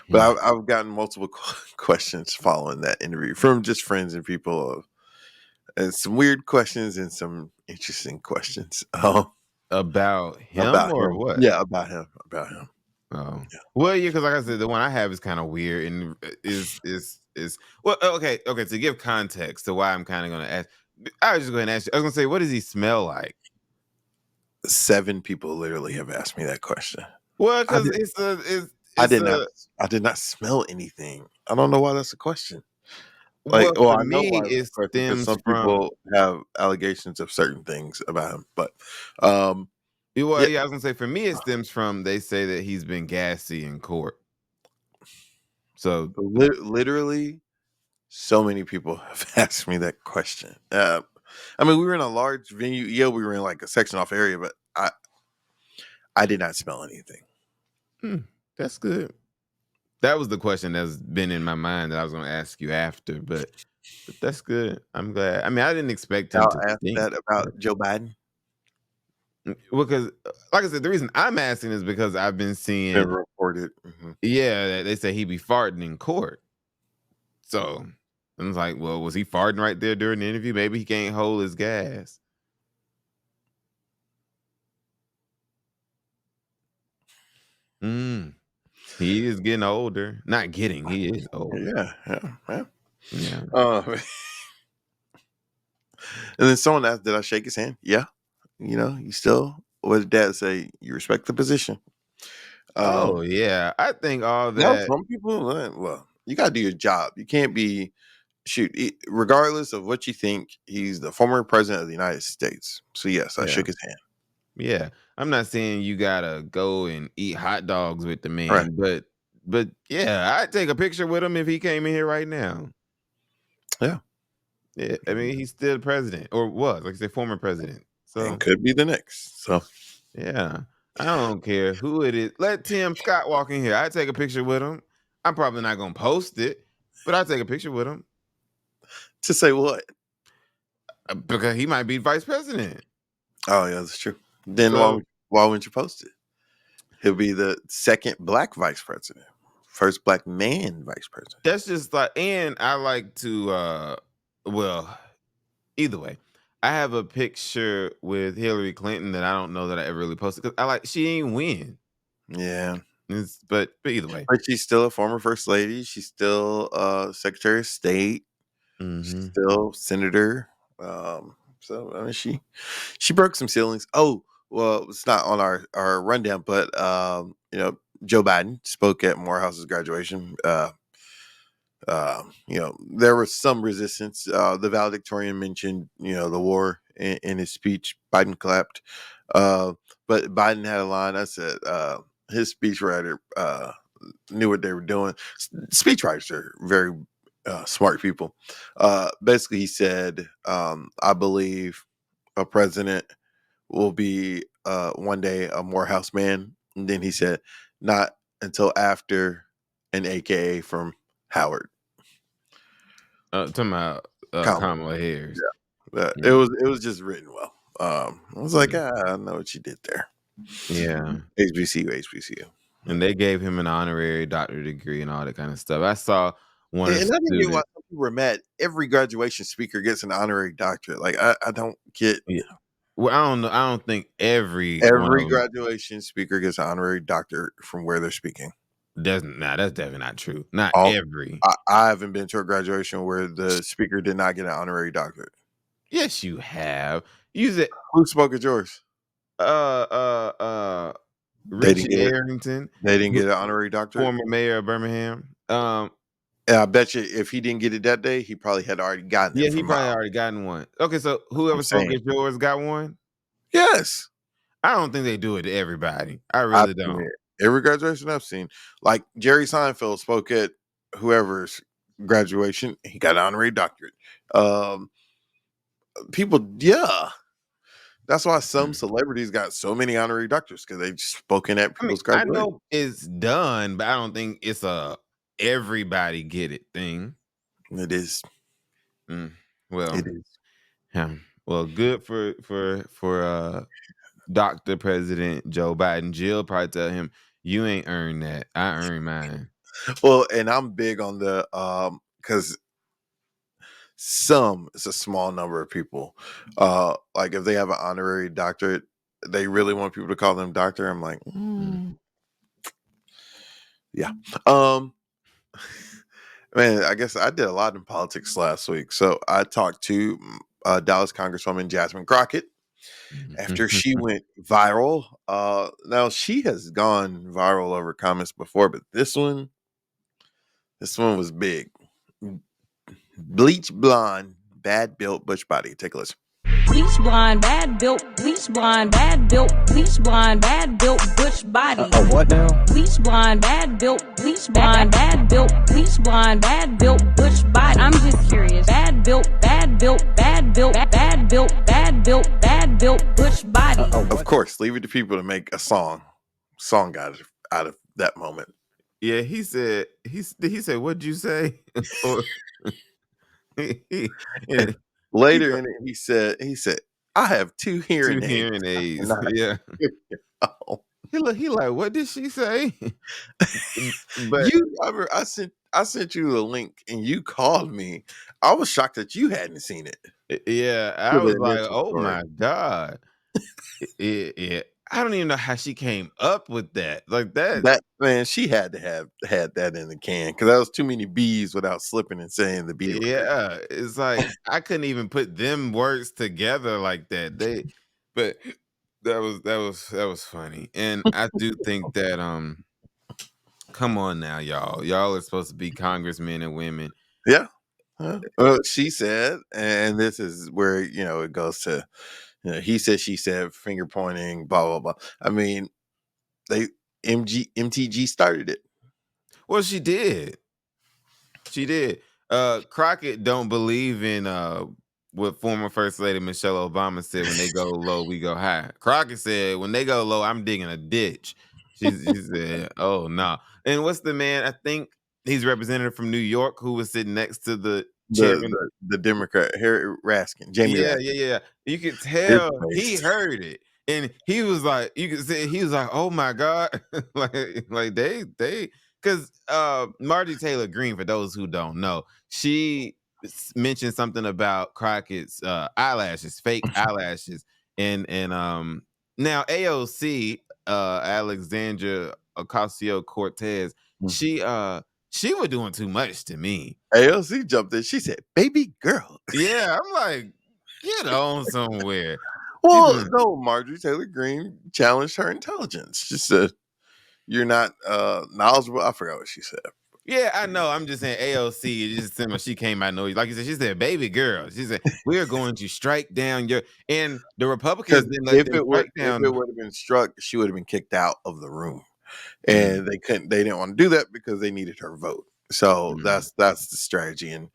But I've gotten multiple questions following that interview from just friends and people, and some weird questions and some interesting questions. About him About or him. what? Yeah, about him. Oh, yeah. Well, yeah, because like I said, the one I have is kind of weird and is well, okay. To give context to why I'm kind of going to ask, I was just going to ask you. I was going to say, what does he smell like? 7 people literally have asked me that question. Well, because I did not smell anything. I don't know why that's a question. Like, well, for I know me, why it it's a question because stems some from. people have allegations of certain things about him. But Well, yeah. yeah, I was gonna say for me, it stems from they say that he's been gassy in court. So Literally, so many people have asked me that question. I mean, we were in a large venue. Yeah, we were in like a section off area, but I did not smell anything. That's good. That was the question that's been in my mind that I was going to ask you after, but that's good. I'm glad. I mean, I didn't expect him I'll to ask stink. that about Joe Biden. Because, like I said, the reason I'm asking is because I've been seeing Been reported. Yeah, they say he be farting in court. So I was like, well, was he farting right there during the interview? Maybe he can't hold his gas. He is getting older. Not getting, he is old. Yeah. Yeah. And then someone asked, did I shake his hand? Yeah. You still, what did Dad say? You respect the position. Oh yeah, I think all Now, that. some people, well, you got to do your job. You can't be, regardless of what you think, he's the former president of the United States. So yes, I shook his hand. Yeah, I'm not saying you gotta go and eat hot dogs with the man, Right. but yeah, I'd take a picture with him if he came in here right now. Yeah. Yeah, I mean he's still president, or was, like I said, former president. So And could be the next. So yeah, I don't care who it is. Let Tim Scott walk in here. I'd take a picture with him. I'm probably not gonna post it, but I'd take a picture with him. To say what? Because he might be vice president. Oh yeah, that's true. Then So why wouldn't you post it? He'll be the second black vice president, first black man vice president. that's just like, and I like to, well, either way, I have a picture with Hillary Clinton that I don't know that I ever really posted because she ain't win. Yeah. But either way. But she's still a former first lady. She's still Secretary of State. She's still senator. So I mean, she broke some ceilings. Oh, well, it's not on our rundown, but Joe Biden spoke at Morehouse's graduation. There was some resistance. The valedictorian mentioned, the war in his speech. Biden clapped. But Biden had a line. I said, his speechwriter knew what they were doing. Speechwriters are very smart people. Basically, he said, I believe a president will be one day a Morehouse man. And then he said, not until after an AKA from Howard. Talking about Kamala Harris. Yeah. It was just written well. I was like, I know what you did there. Yeah. HBCU. And they gave him an honorary doctorate degree and all that kind of stuff. I saw one. And I didn't get why some people were mad. Every graduation speaker gets an honorary doctorate. Like I don't get. Yeah. Well, I don't know. I don't think every graduation speaker gets an honorary doctorate from where they're speaking. That's definitely not true. Not every. I haven't been to a graduation where the speaker did not get an honorary doctorate. Yes, you have. Use it. Who spoke at yours? Richie Arrington. They didn't get an honorary doctorate. Former mayor of Birmingham. I bet you if he didn't get it that day, he probably had already gotten it. Yeah, he probably already gotten one. Okay, so whoever spoke at yours got one? Yes. I don't think they do it to everybody. I really don't. Every graduation I've seen, like Jerry Seinfeld spoke at whoever's graduation, he got an honorary doctorate. People, yeah. That's why some celebrities got so many honorary doctorates, because they spoken at people's graduation. I know it's done, but I don't think it's a everybody get it thing. It is. Well, it is. Yeah. Well, good for Dr. President Joe Biden. Jill probably tell him, you ain't earned that. I earned mine. Well, and I'm big on the because it's a small number of people. Like if they have an honorary doctorate, they really want people to call them doctor. I'm like, yeah. Man, I guess I did a lot in politics last week. So I talked to Dallas Congresswoman Jasmine Crockett after she went viral. Now she has gone viral over comments before, but this one was big. Bleach blonde, bad built, Butch body. Take a listen. Bleach blonde, bad built, bleach blonde, bad built, bleach blonde, bad built, Butch body. What now? Bleach blonde, bad built, bleach blonde, bad built, bleach blonde, bad built, Butch body. I'm just curious. Bad built, bad built, bad built, bad built, bad built, bad built, Butch body. Of course, leave it to people to make a song out of that moment. Yeah, he said, what'd you say? Later in it, he said, I have two hearing aids. Yeah. He like, what did she say? But I sent you a link and you called me. I was shocked that you hadn't seen it. Yeah, I was like, oh my God. Yeah. I don't even know how she came up with that. Like that. That man, she had to have had that in the can, because that was too many B's without slipping and saying the B. Yeah, it's like I couldn't even put them words together like that. But that was funny, and I do think that come on now, y'all are supposed to be congressmen and women. Yeah, she said, and this is where it goes to. He said, she said, finger pointing, blah, blah, blah. I mean, MTG started it. Well, she did. Crockett don't believe in what former First Lady Michelle Obama said, when they go low, we go high. Crockett said, when they go low, I'm digging a ditch. She said, oh, no. And what's the man? I think he's representative from New York who was sitting next to the Democrat, Harry Raskin, Jamie Raskin. Yeah. You could tell he heard it. And he was like, you can see, he was like, oh my God. like they because Margie Taylor Greene, for those who don't know, she mentioned something about Crockett's eyelashes, fake eyelashes. And now AOC, Alexandria Ocasio-Cortez, she was doing too much to me. AOC jumped in. She said, "Baby girl." Yeah, I'm like, get on somewhere. Well, no, Marjorie Taylor Greene challenged her intelligence. She said, "You're not knowledgeable." I forgot what she said. Yeah, I know. I'm just saying AOC. Just saying, she came out noise. Like you said, she said, "Baby girl." She said, "We are going to strike down your." And the Republicans didn't let them strike down. If it would have been struck, she would have been kicked out of the room, Mm. and they couldn't. They didn't want to do that because they needed her vote. So that's the strategy and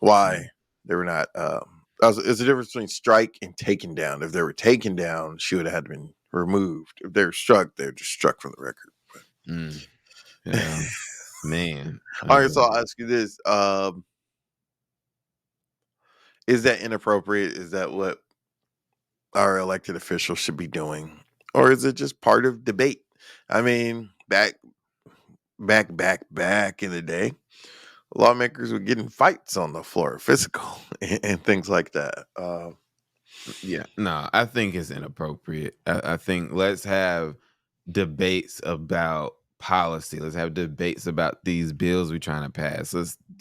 why they were not. It's a difference between strike and taken down. If they were taken down, she would have had been removed. If they were struck, they're just struck from the record. Yeah, man. All right, so I'll ask you this: is that inappropriate? Is that what our elected officials should be doing, or is it just part of debate? I mean, back in the day, lawmakers were getting fights on the floor, physical and things like that. Yeah, no, I think it's inappropriate. I think let's have debates about policy. Let's have debates about these bills we're trying to pass.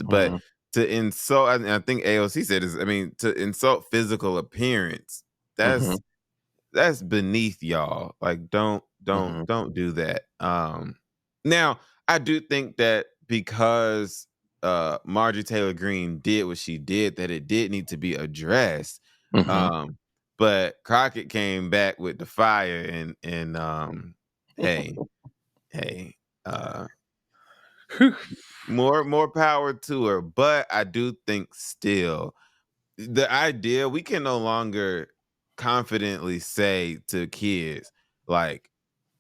But to insult, I think AOC said is, I mean, to insult physical appearance, that's beneath y'all. Like, don't do that. Now I do think that because Marjorie Taylor Greene did what she did, that it did need to be addressed. But Crockett came back with the fire and hey, more power to her. But I do think still the idea, we can no longer confidently say to kids, like,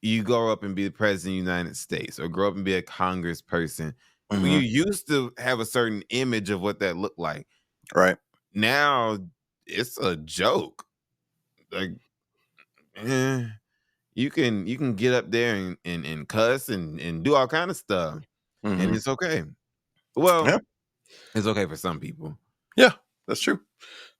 you grow up and be the president of the United States or grow up and be a congressperson. You used to have a certain image of what that looked like. Right. Now it's a joke. Like, you can get up there and cuss and do all kind of stuff. And it's okay. Well, it's okay for some people. Yeah, that's true.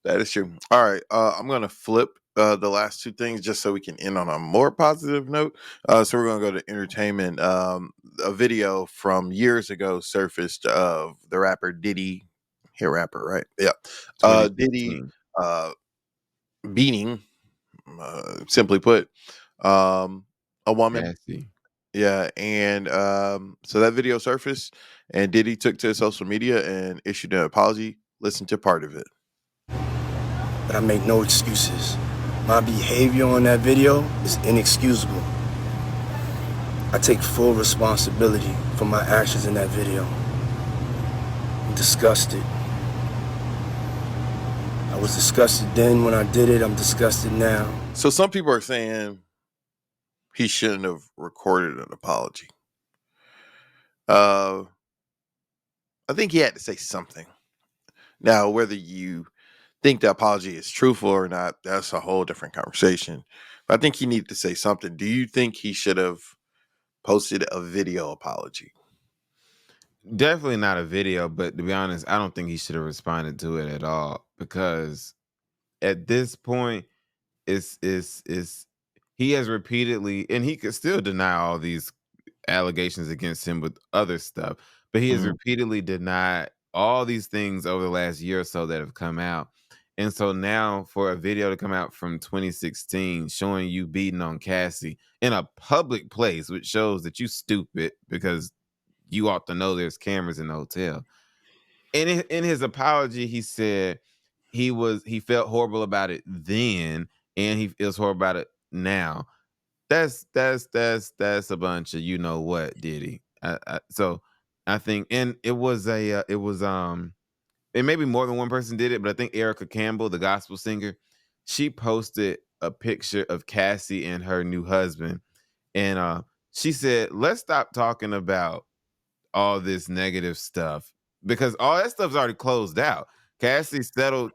That is true. All right. I'm going to flip the last two things just so we can end on a more positive note. So we're going to go to entertainment. A video from years ago surfaced of the rapper Diddy. Here, rapper, right? Yeah. Diddy beating, simply put, a woman. Nasty. Yeah. And so that video surfaced and Diddy took to social media and issued an apology. Listen to part of it. But I make no excuses. My behavior on that video is inexcusable. I take full responsibility for my actions in that video. I'm disgusted. I was disgusted then when I did it. I'm disgusted now. So some people are saying he shouldn't have recorded an apology. I think he had to say something. Now, whether you think the apology is truthful or not, that's a whole different conversation. But I think he needed to say something. Do you think he should have posted a video apology? Definitely not a video, but to be honest, I don't think he should have responded to it at all, because at this point, it's he has repeatedly, and he could still deny all these allegations against him with other stuff, but he has repeatedly denied all these things over the last year or so that have come out. And so now for a video to come out from 2016 showing you beating on Cassie in a public place, which shows that you stupid, because you ought to know there's cameras in the hotel. And in his apology, he said he felt horrible about it then, and he feels horrible about it now. That's a bunch of, you know what, Diddy. So I think, and it was it maybe more than one person did it, but I think Erica Campbell, the gospel singer, she posted a picture of Cassie and her new husband, and she said, let's stop talking about all this negative stuff, because all that stuff's already closed out. Cassie settled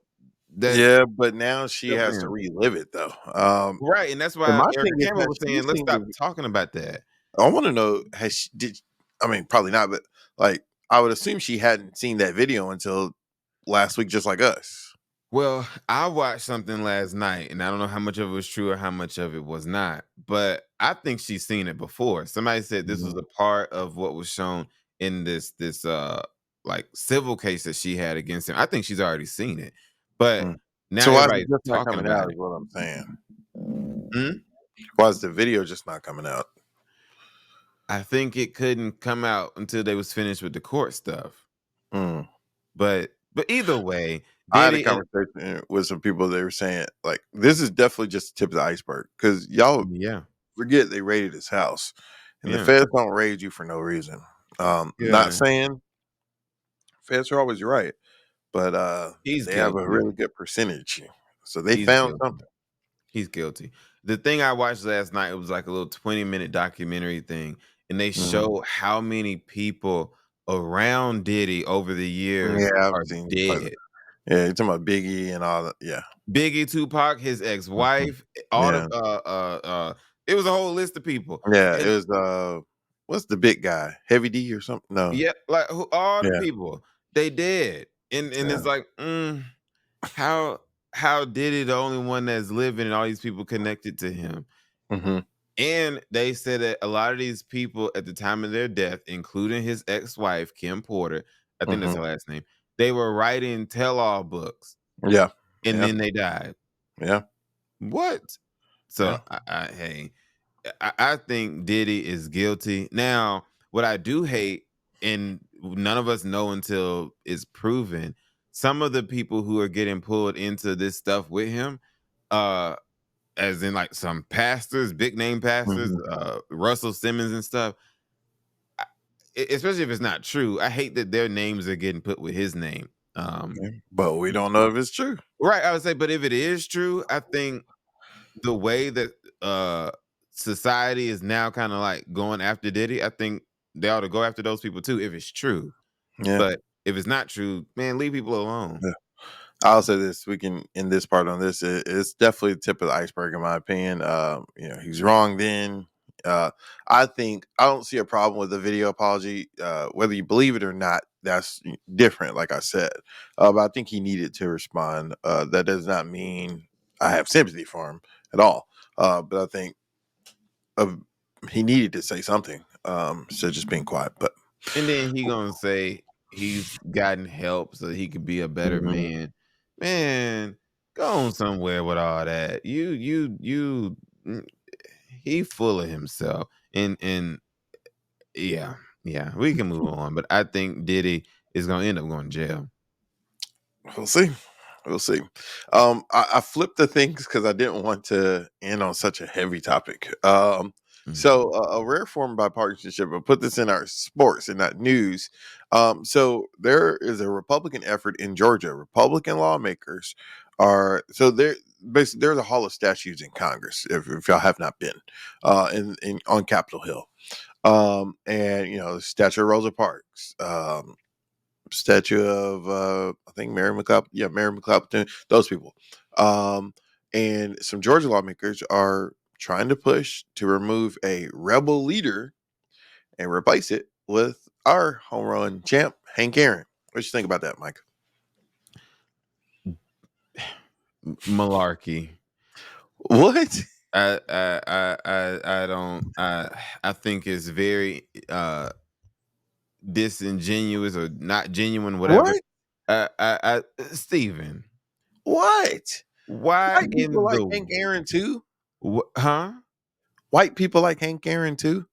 Yeah, but now she good for has to him. relive it though. Right, and that's And why my Erica thing is, Campbell has was she saying, let's seen stop the talking about that. I want to know, I mean, probably not, but like, I would assume she hadn't seen that video until last week, just like us. Well, I watched something last night, and I don't know how much of it was true or how much of it was not, but I think she's seen it before. Somebody said this was Mhm. a part of what was shown in this like civil case that she had against him. I think she's already seen it, but Mm. now So why is it everybody's just not talking coming about out? it. Is what I'm saying. Hmm? Why is the video just not coming out? I think it couldn't come out until they was finished with the court stuff. Mm. But either way, I had a Diddy and conversation with some people. They were saying like, this is definitely just the tip of the iceberg because y'all yeah, forget they raided his house, and the yeah, feds don't raid you for no reason. Not yeah, saying feds are always right, but he's they have a guilty. really good percentage. So they He's found guilty. something. He's guilty. The thing I watched last night, it was like a little 20-minute documentary thing, and they Mhm. show how many people around Diddy over the years Yeah, I've are seen quite a dead. yeah, you're talking about Biggie and all that. Yeah. Biggie, Tupac, his Mhm. ex-wife, all the Yeah. it was a whole list of people. Yeah, it And was what's the big guy? Heavy D or something? No. yeah, like all the Yeah. people, they dead. And Yeah. it's like, how how Diddy the only one that's living and all these people connected to him? Mhm. And they said that a lot of these people at the time of their death, including his ex-wife, Kim Porter, I think that's Mhm. her last name, they were writing tell-all books Yeah. and Yeah. then they died. Yeah. What? Yeah. So hey, I think Diddy is guilty. Now, what I do hate, and none of us know until it's proven, some of the people who are getting pulled into this stuff with him, uh, as in like some pastors, big name pastors, Mhm. Russell Simmons and stuff. Especially if it's not true. I hate that their names are getting put with his name. Yeah. But we don't know if it's true. Right, I would say, but if it is true, I think the way that uh society is now kind of like going after Diddy, I think they ought to go after those people too if it's true. Yeah. But if it's not true, man, leave people alone. Yeah. I'll say this: we can end this part on this. It's definitely the tip of the iceberg, in my opinion. He's wrong. Then, I think I don't see a problem with the video apology. Whether you believe it or not, that's different. Like I said, but I think he needed to respond. That does not mean I have sympathy for him at all. But I think of he needed to say something. So just being quiet. But And then he gonna say he's gotten help so he could be a better Mhm. man. Man, go on somewhere with all that. Mm, he full of himself. And yeah, yeah, we can move on. But I think Diddy is gonna end up going to jail. We'll see. We'll see. I flipped the things because I didn't want to end on such a heavy topic. So Mhm. a rare form of bipartisanship. I'll put this in our sports and not news. So there is a Republican effort in Georgia. Republican lawmakers are so there. Basically, there's a hall of statues in Congress. If y'all have not been, in on Capitol Hill, and the statue of Rosa Parks. Statue of I think Mary McLeod, yeah, Mary McLeod, those people. And some Georgia lawmakers are trying to push to remove a rebel leader and replace it with our home run champ, Hank Aaron. What you think about that, Mike? Malarkey. What? I don't I think it's very disingenuous or not genuine, whatever. What? Steven, What? why White people in like the Hank Aaron too. huh? White people like Hank Aaron too.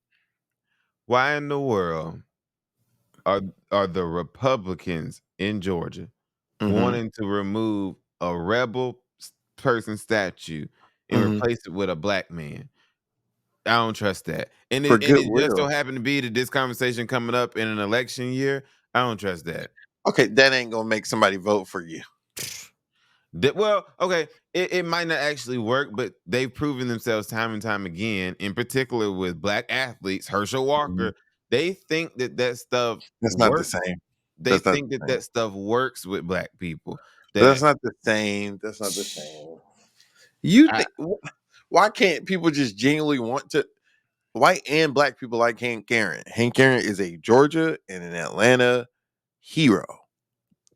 Why in the world are are the Republicans in Georgia Mm-hmm. wanting to remove a rebel person statue and Mm-hmm. replace it with a black man? I don't trust that. And For it just so goodwill. happened to be that this conversation coming up in an election year. I don't trust that. Okay, that ain't gonna make somebody vote for you. Well, okay, it might not actually work, but they've proven themselves time and time again, in particular with black athletes, Herschel Mhm. Walker. They think that stuff That's not the works. same. They That's not think the that same. stuff works with black people. That's not the same. That's not the same. You think why can't people just genuinely want to? White and black people like Hank Aaron. Hank Aaron is a Georgia and an Atlanta hero.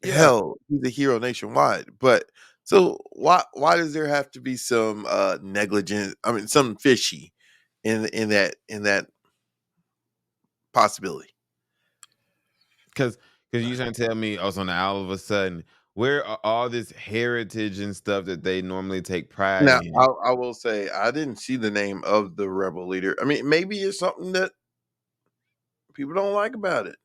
Yeah. Hell, he's a hero nationwide. But so why does there have to be some negligence? I mean, something fishy in that possibility? Because you trying to tell me also now all of a sudden where are all this heritage and stuff that they normally take pride Now, in? I will say I didn't see the name of the rebel leader. I mean, maybe it's something that people don't like about it.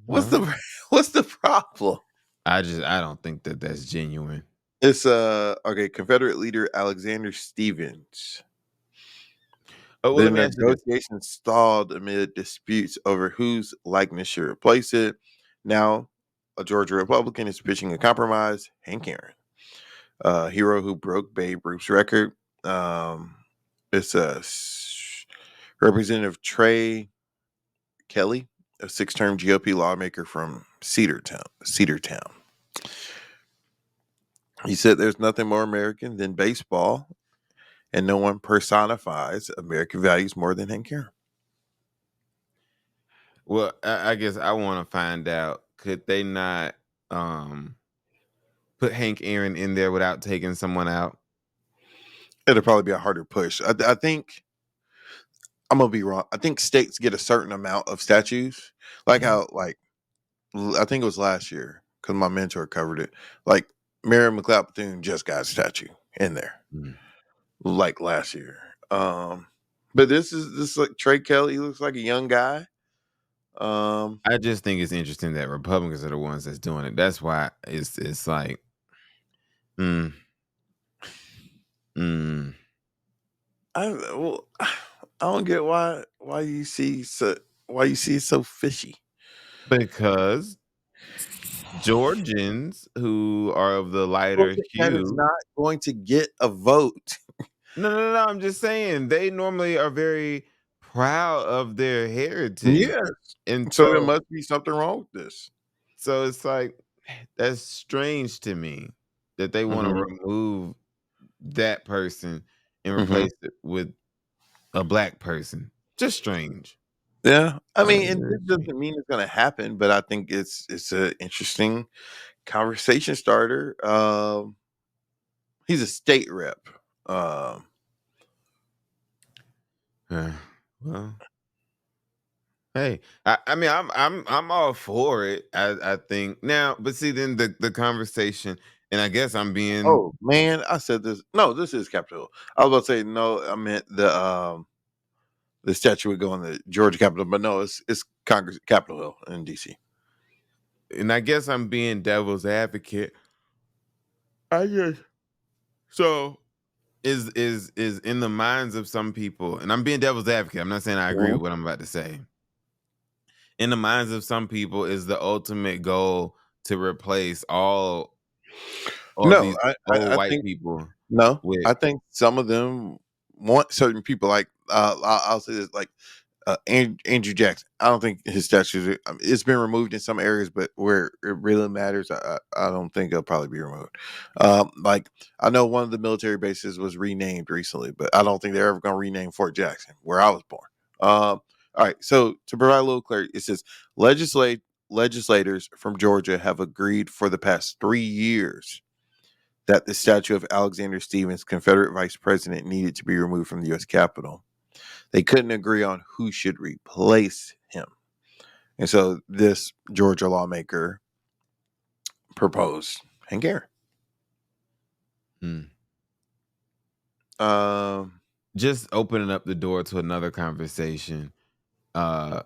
What's Well, the problem? I don't think that that's genuine. It's okay. Confederate leader Alexander Stevens. Oh, well, The let me ask you this. negotiations stalled amid disputes over whose likeness should replace it. Now, a Georgia Republican is pitching a compromise. Hank Aaron, a hero who broke Babe Ruth's record. It's Representative Trey Kelly, a six-term GOP lawmaker from Cedartown. He said there's nothing more American than baseball, and no one personifies American values more than Hank Aaron. Well, I guess I want to find out, could they not put Hank Aaron in there without taking someone out? It'll probably be a harder push. I think I'm gonna be wrong. I think states get a certain amount of statues, like how I think it was last year because my mentor covered it. Like Mary McLeod Bethune just got a statue in there, like last year. But this like Trey Kelly. He looks like a young guy. I just think it's interesting that Republicans are the ones that's doing it. That's why it's like, I don't get why you see it so fishy. Because Georgians who are of the lighter That is hue not going to get a vote. No. I'm just saying they normally are very proud of their heritage. Yes. And So there must be something wrong with this. So it's like, that's strange to me that they want to remove that person and replace it with a black person. Just strange. Yeah. I mean, and this doesn't mean it's going to happen, but I think it's an interesting conversation starter. He's a state rep. Well, hey, I mean, I'm all for it. I think now, but see, then the conversation, and I guess I'm being. Oh man, I said this. No, this is Capitol Hill. I was about to say no. I meant the statue would go on the Georgia Capitol, but no, it's Congress Capitol Hill in DC. And I guess I'm being devil's advocate. So is in the minds of some people, and I'm being devil's advocate. I'm not saying I agree with what I'm about to say. In the minds of some people, is the ultimate goal to replace all these old white people? No, I think some of them want certain people. Like I'll say this, like Andrew Jackson. I don't think his statues. It's been removed in some areas, but where it really matters, I don't think it'll probably be removed. Like I know one of the military bases was renamed recently, but I don't think they're ever going to rename Fort Jackson, where I was born. All right. So to provide a little clarity, it says legislators from Georgia have agreed for the past 3 years that the statue of Alexander Stevens, Confederate vice president, needed to be removed from the U.S. Capitol. They couldn't agree on who should replace him. And so this Georgia lawmaker proposed Hank Aaron. Just opening up the door to another conversation. And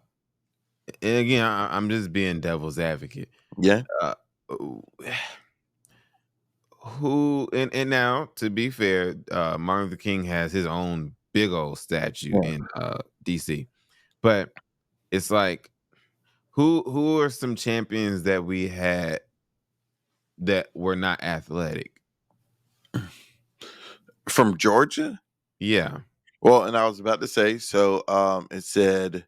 again, I'm just being devil's advocate. Yeah. Who and now, to be fair, Martin Luther King has his own big old statue in DC, but it's like, who are some champions that we had that were not athletic from Georgia? Yeah. Well, and I was about to say, so it said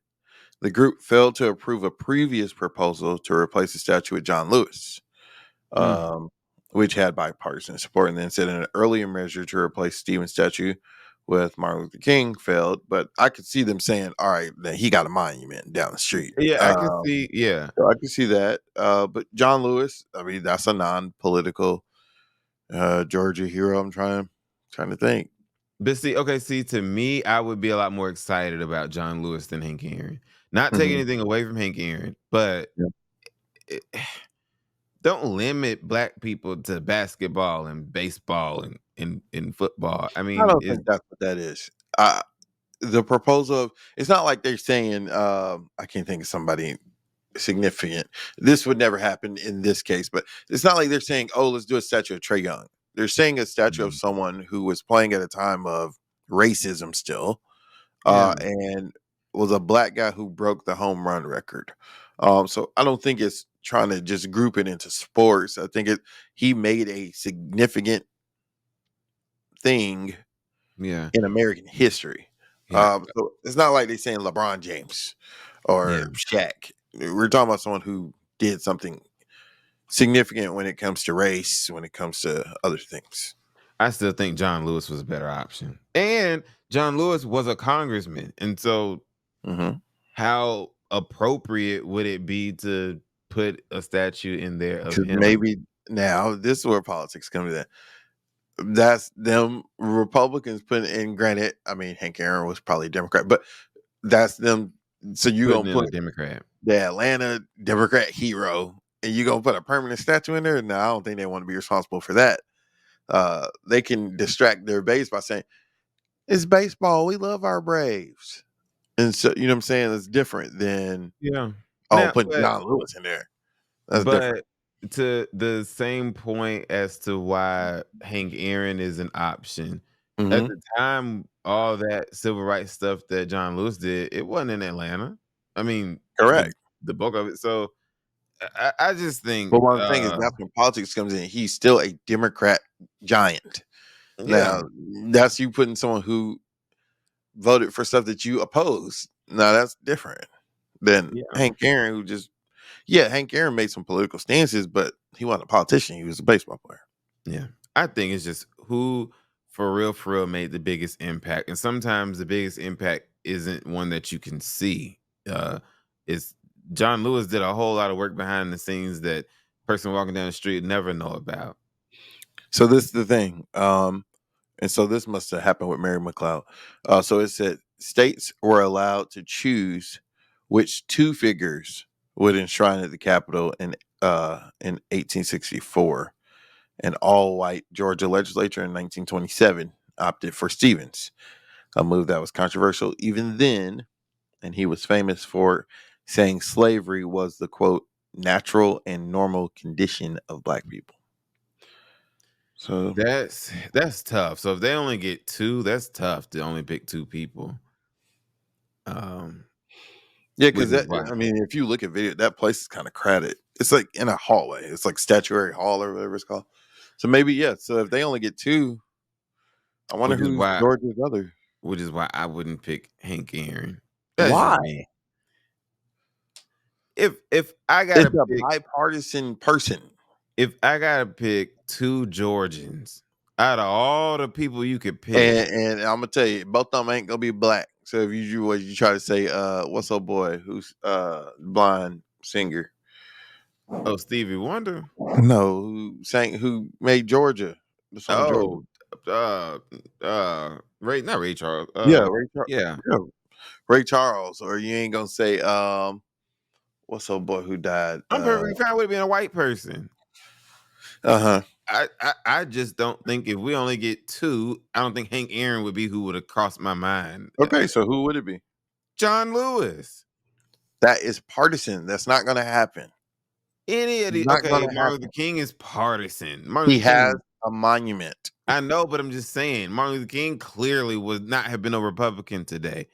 the group failed to approve a previous proposal to replace the statue with John Lewis. which had bipartisan support, and then said an earlier measure to replace Stephen's statue with Martin Luther King failed. But I could see them saying, all right, then he got a monument down the street. Yeah, I can see. Yeah, So I can see that. But John Lewis, I mean, that's a non-political Georgia hero. I'm trying to think. but see, to me, I would be a lot more excited about John Lewis than Hank Aaron. Not taking anything away from Hank Aaron, but it, don't limit black people to basketball and baseball and football. I mean, I don't think that's what that is. The proposal of, it's not like they're saying, I can't think of somebody significant. This would never happen in this case, but it's not like they're saying, oh, let's do a statue of Trae Young. They're saying a statue of someone who was playing at a time of racism still, and was a black guy who broke the home run record. So I don't think it's trying to just group it into sports. I think he made a significant thing in American history. So it's not like they're saying LeBron James or Shaq. We're talking about someone who did something significant when it comes to race, when it comes to other things. I still think John Lewis was a better option. And John Lewis was a congressman. And so how appropriate would it be to put a statue in there of him? Maybe now, this is where politics come to that. That's them Republicans putting in, granted, I mean, Hank Aaron was probably a Democrat, but that's them. So you're going to put a Democrat, the Atlanta Democrat hero, and you're going to put a permanent statue in there? No, I don't think they want to be responsible for that. They can distract their base by saying, it's baseball. We love our Braves. And so, you know what I'm saying? It's different than, putting John Lewis in there. That's different. To the same point as to why Hank Aaron is an option. At the time, all that civil rights stuff that John Lewis did, it wasn't in Atlanta. I mean, correct. The bulk of it. So I just think. But one thing is, that's when politics comes in. He's still a Democrat giant. Now, that's you putting someone who voted for stuff that you oppose. Now, that's different than Hank Aaron, who just, Hank Aaron made some political stances, but he wasn't a politician. He was a baseball player. Yeah. I think it's just who, for real, made the biggest impact. And sometimes the biggest impact isn't one that you can see. It's John Lewis did a whole lot of work behind the scenes that person walking down the street never know about. So this is the thing. And so this must have happened with Mary McLeod. So it said states were allowed to choose which two figures would enshrine at the Capitol in 1864. An all-white Georgia legislature in 1927 opted for Stevens, a move that was controversial even then, and he was famous for saying slavery was the, quote, natural and normal condition of black people. So that's tough. So if they only get two, that's tough to only pick two people. Because I mean, if you look at video, that place is kind of crowded. It's like in a hallway. It's like Statuary Hall or whatever it's called. So maybe So if they only get two, I wonder who's Georgia's other. Which is why I wouldn't pick Hank Aaron. Why? If I got a bipartisan person. If I gotta pick two Georgians out of all the people you could pick, and I'm gonna tell you, both of them ain't gonna be black. So if you do what you try to say, what's up, boy? Who's blind singer? Oh, Stevie Wonder? No, who made Georgia? The song Georgia. Ray Charles. Ray Charles. Ray Charles. Or you ain't gonna say what's up, boy? Who died? I'm perfectly fine with it being a white person. I just don't think if we only get two, I don't think Hank Aaron would be who would have crossed my mind. Okay, so who would it be? John Lewis. That is partisan. That's not going to happen. Martin Luther King is partisan. He has a monument. I know, but I'm just saying, Martin Luther King clearly would not have been a Republican today.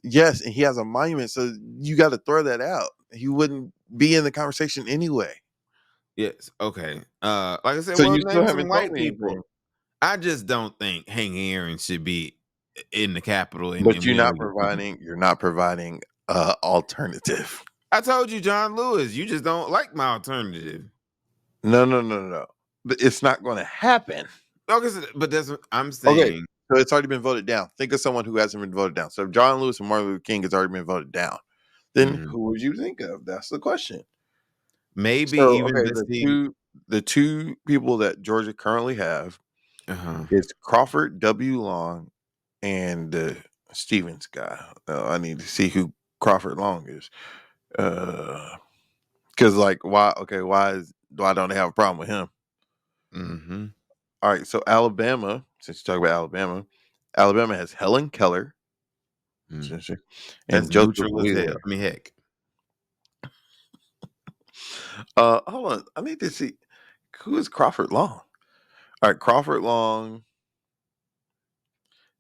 Yes, and he has a monument, so you got to throw that out. He wouldn't be in the conversation anyway. Yes. Okay. Like I said, so you still haven't white people. I just don't think Hank Aaron should be in the Capitol. But you're not providing alternative. I told you, John Lewis. You just don't like my alternative. No. But it's not going to happen. Okay, but that's what I'm saying. Okay, so it's already been voted down. Think of someone who hasn't been voted down. So if John Lewis and Martin Luther King has already been voted down, then who would you think of? That's the question. Maybe So even the two people that Georgia currently have is Crawford W. Long and the Stevens guy. I need to see who Crawford Long is. Because why don't they have a problem with him? Mm-hmm. All right, so Alabama, since you talk about Alabama has Helen Keller and That's Joseph neutral as Wheeler. hell. I mean, heck. Hold on, I need to see who is Crawford Long. All right, Crawford Long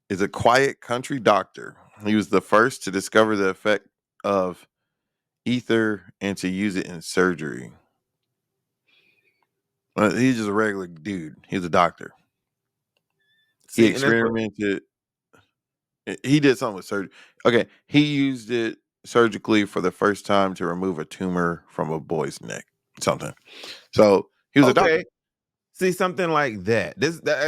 is a quiet country doctor. He was the first to discover the effect of ether and to use it in surgery. He's just a regular dude. He's a doctor. He experimented. He did something with surgery. Okay, he used it surgically for the first time to remove a tumor from a boy's neck. Something. So he was a doctor. See, something like that.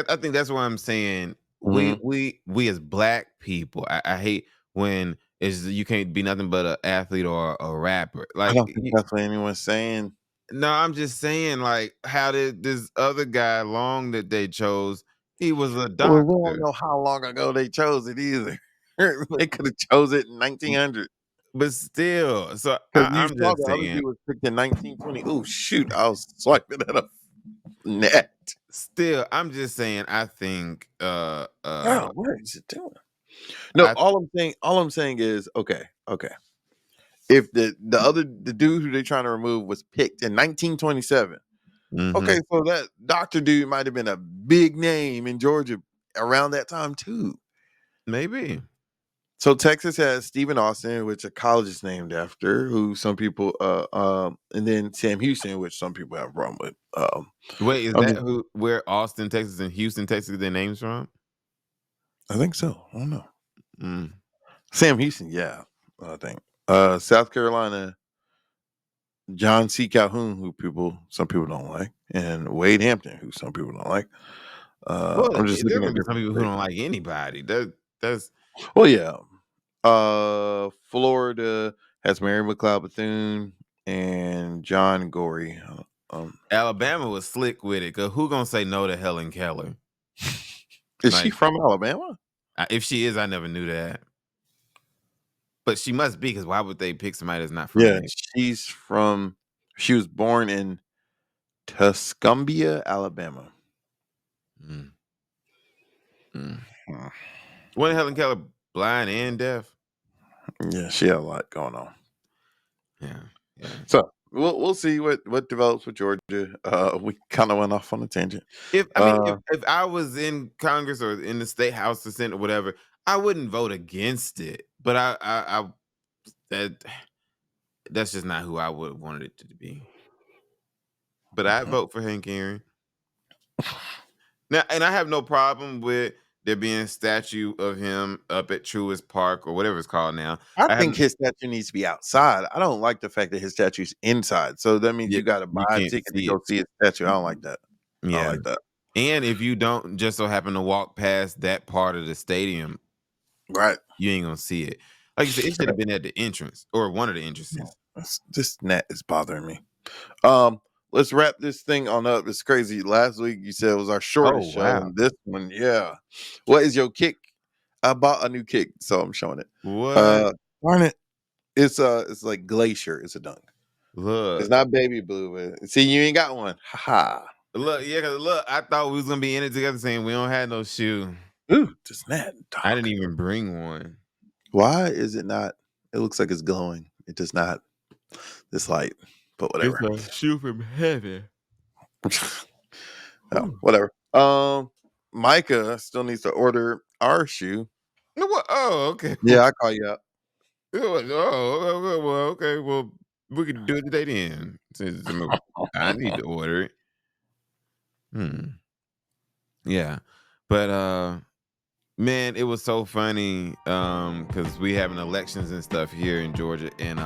I think that's what I'm saying. We as black people, I hate when you can't be nothing but an athlete or a rapper. Like, I don't think that's what anyone's saying. No, I'm just saying, like, how did this other guy Long that they chose? He was a doctor. Well, we don't know how long ago they chose it either. They could have chose it in 1900. But still, so I'm just the saying. other dude was picked in 1920. Oh shoot, I was swiping at a net. Still, I'm just saying. I think. What is it doing? No, all I'm saying is okay. If the dude who they're trying to remove was picked in 1927, okay, so that doctor dude might have been a big name in Georgia around that time too. Maybe. So Texas has Stephen Austin, which a college is named after, who some people and then Sam Houston, which some people have a problem with. Wait, is that where Austin, Texas and Houston, Texas their names from? I think so. I don't know. Sam Houston, yeah, I think. South Carolina, John C. Calhoun, who some people don't like, and Wade Hampton, who some people don't like. Well, I'm just there's looking gonna at be some different people who don't like anybody. That's well, yeah. Florida has Mary McLeod Bethune and John Gorey. Alabama was slick with it, cause who gonna say no to Helen Keller? Is she from Alabama? If she is, I never knew that. But she must be, because why would they pick somebody that's not from Yeah, there? she was born in Tuscumbia, Alabama. Wasn't Helen Keller blind and deaf? Yeah, she had a lot going on. Yeah. So we'll see what develops with Georgia. We kind of went off on a tangent. If I was in Congress or in the state house or Senate or whatever, I wouldn't vote against it. But that's just not who I would have wanted it to be. But I'd vote for Hank Aaron. Now, and I have no problem with there being a statue of him up at Truist Park or whatever it's called now. I think his statue needs to be outside. I don't like the fact that his statue's inside. So that means you got to buy a ticket to go see his statue. I don't like that. Yeah. I don't like that. And if you don't just so happen to walk past that part of the stadium, right, you ain't gonna see it. Like you said, it should have been at the entrance or one of the entrances. This net is bothering me. Let's wrap this thing on up. It's crazy. Last week you said it was our shortest show, and this one, yeah. What is your kick? I bought a new kick, so I'm showing it. What? Darn it! It's like Glacier. It's a dunk. Look, it's not baby blue. But see, you ain't got one. Ha ha. Look, yeah, cause look, I thought we was gonna be in it together, saying we don't have no shoe. Ooh, this net. I didn't even bring one. Why is it not? It looks like it's glowing. It does not. This light, but whatever. It's a shoe from heaven. Oh, whatever. Micah still needs to order our shoe. No, what? Oh, okay. Yeah, I call you up. Oh, well, okay. Well, we could do it today then. Since I need to order it. Yeah, but man, it was so funny because we having elections and stuff here in Georgia, and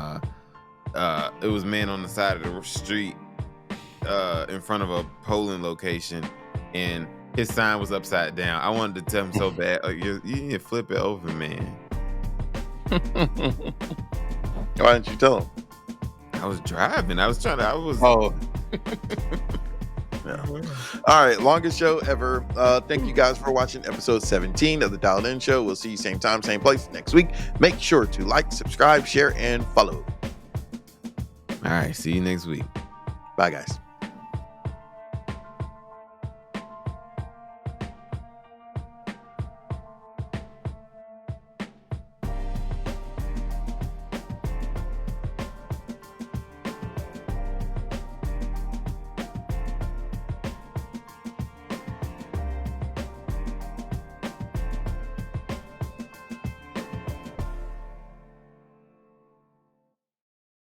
it was a man on the side of the street in front of a polling location, and his sign was upside down. I wanted to tell him so bad, like, you need to flip it over, man. Why didn't you tell him? I was driving. I was. Oh. Yeah. All right, longest show ever. Thank you guys for watching episode 17 of the Dialed In Show. We'll see you same time, same place next week. Make sure to like, subscribe, share, and follow. All right, see you next week. Bye, guys.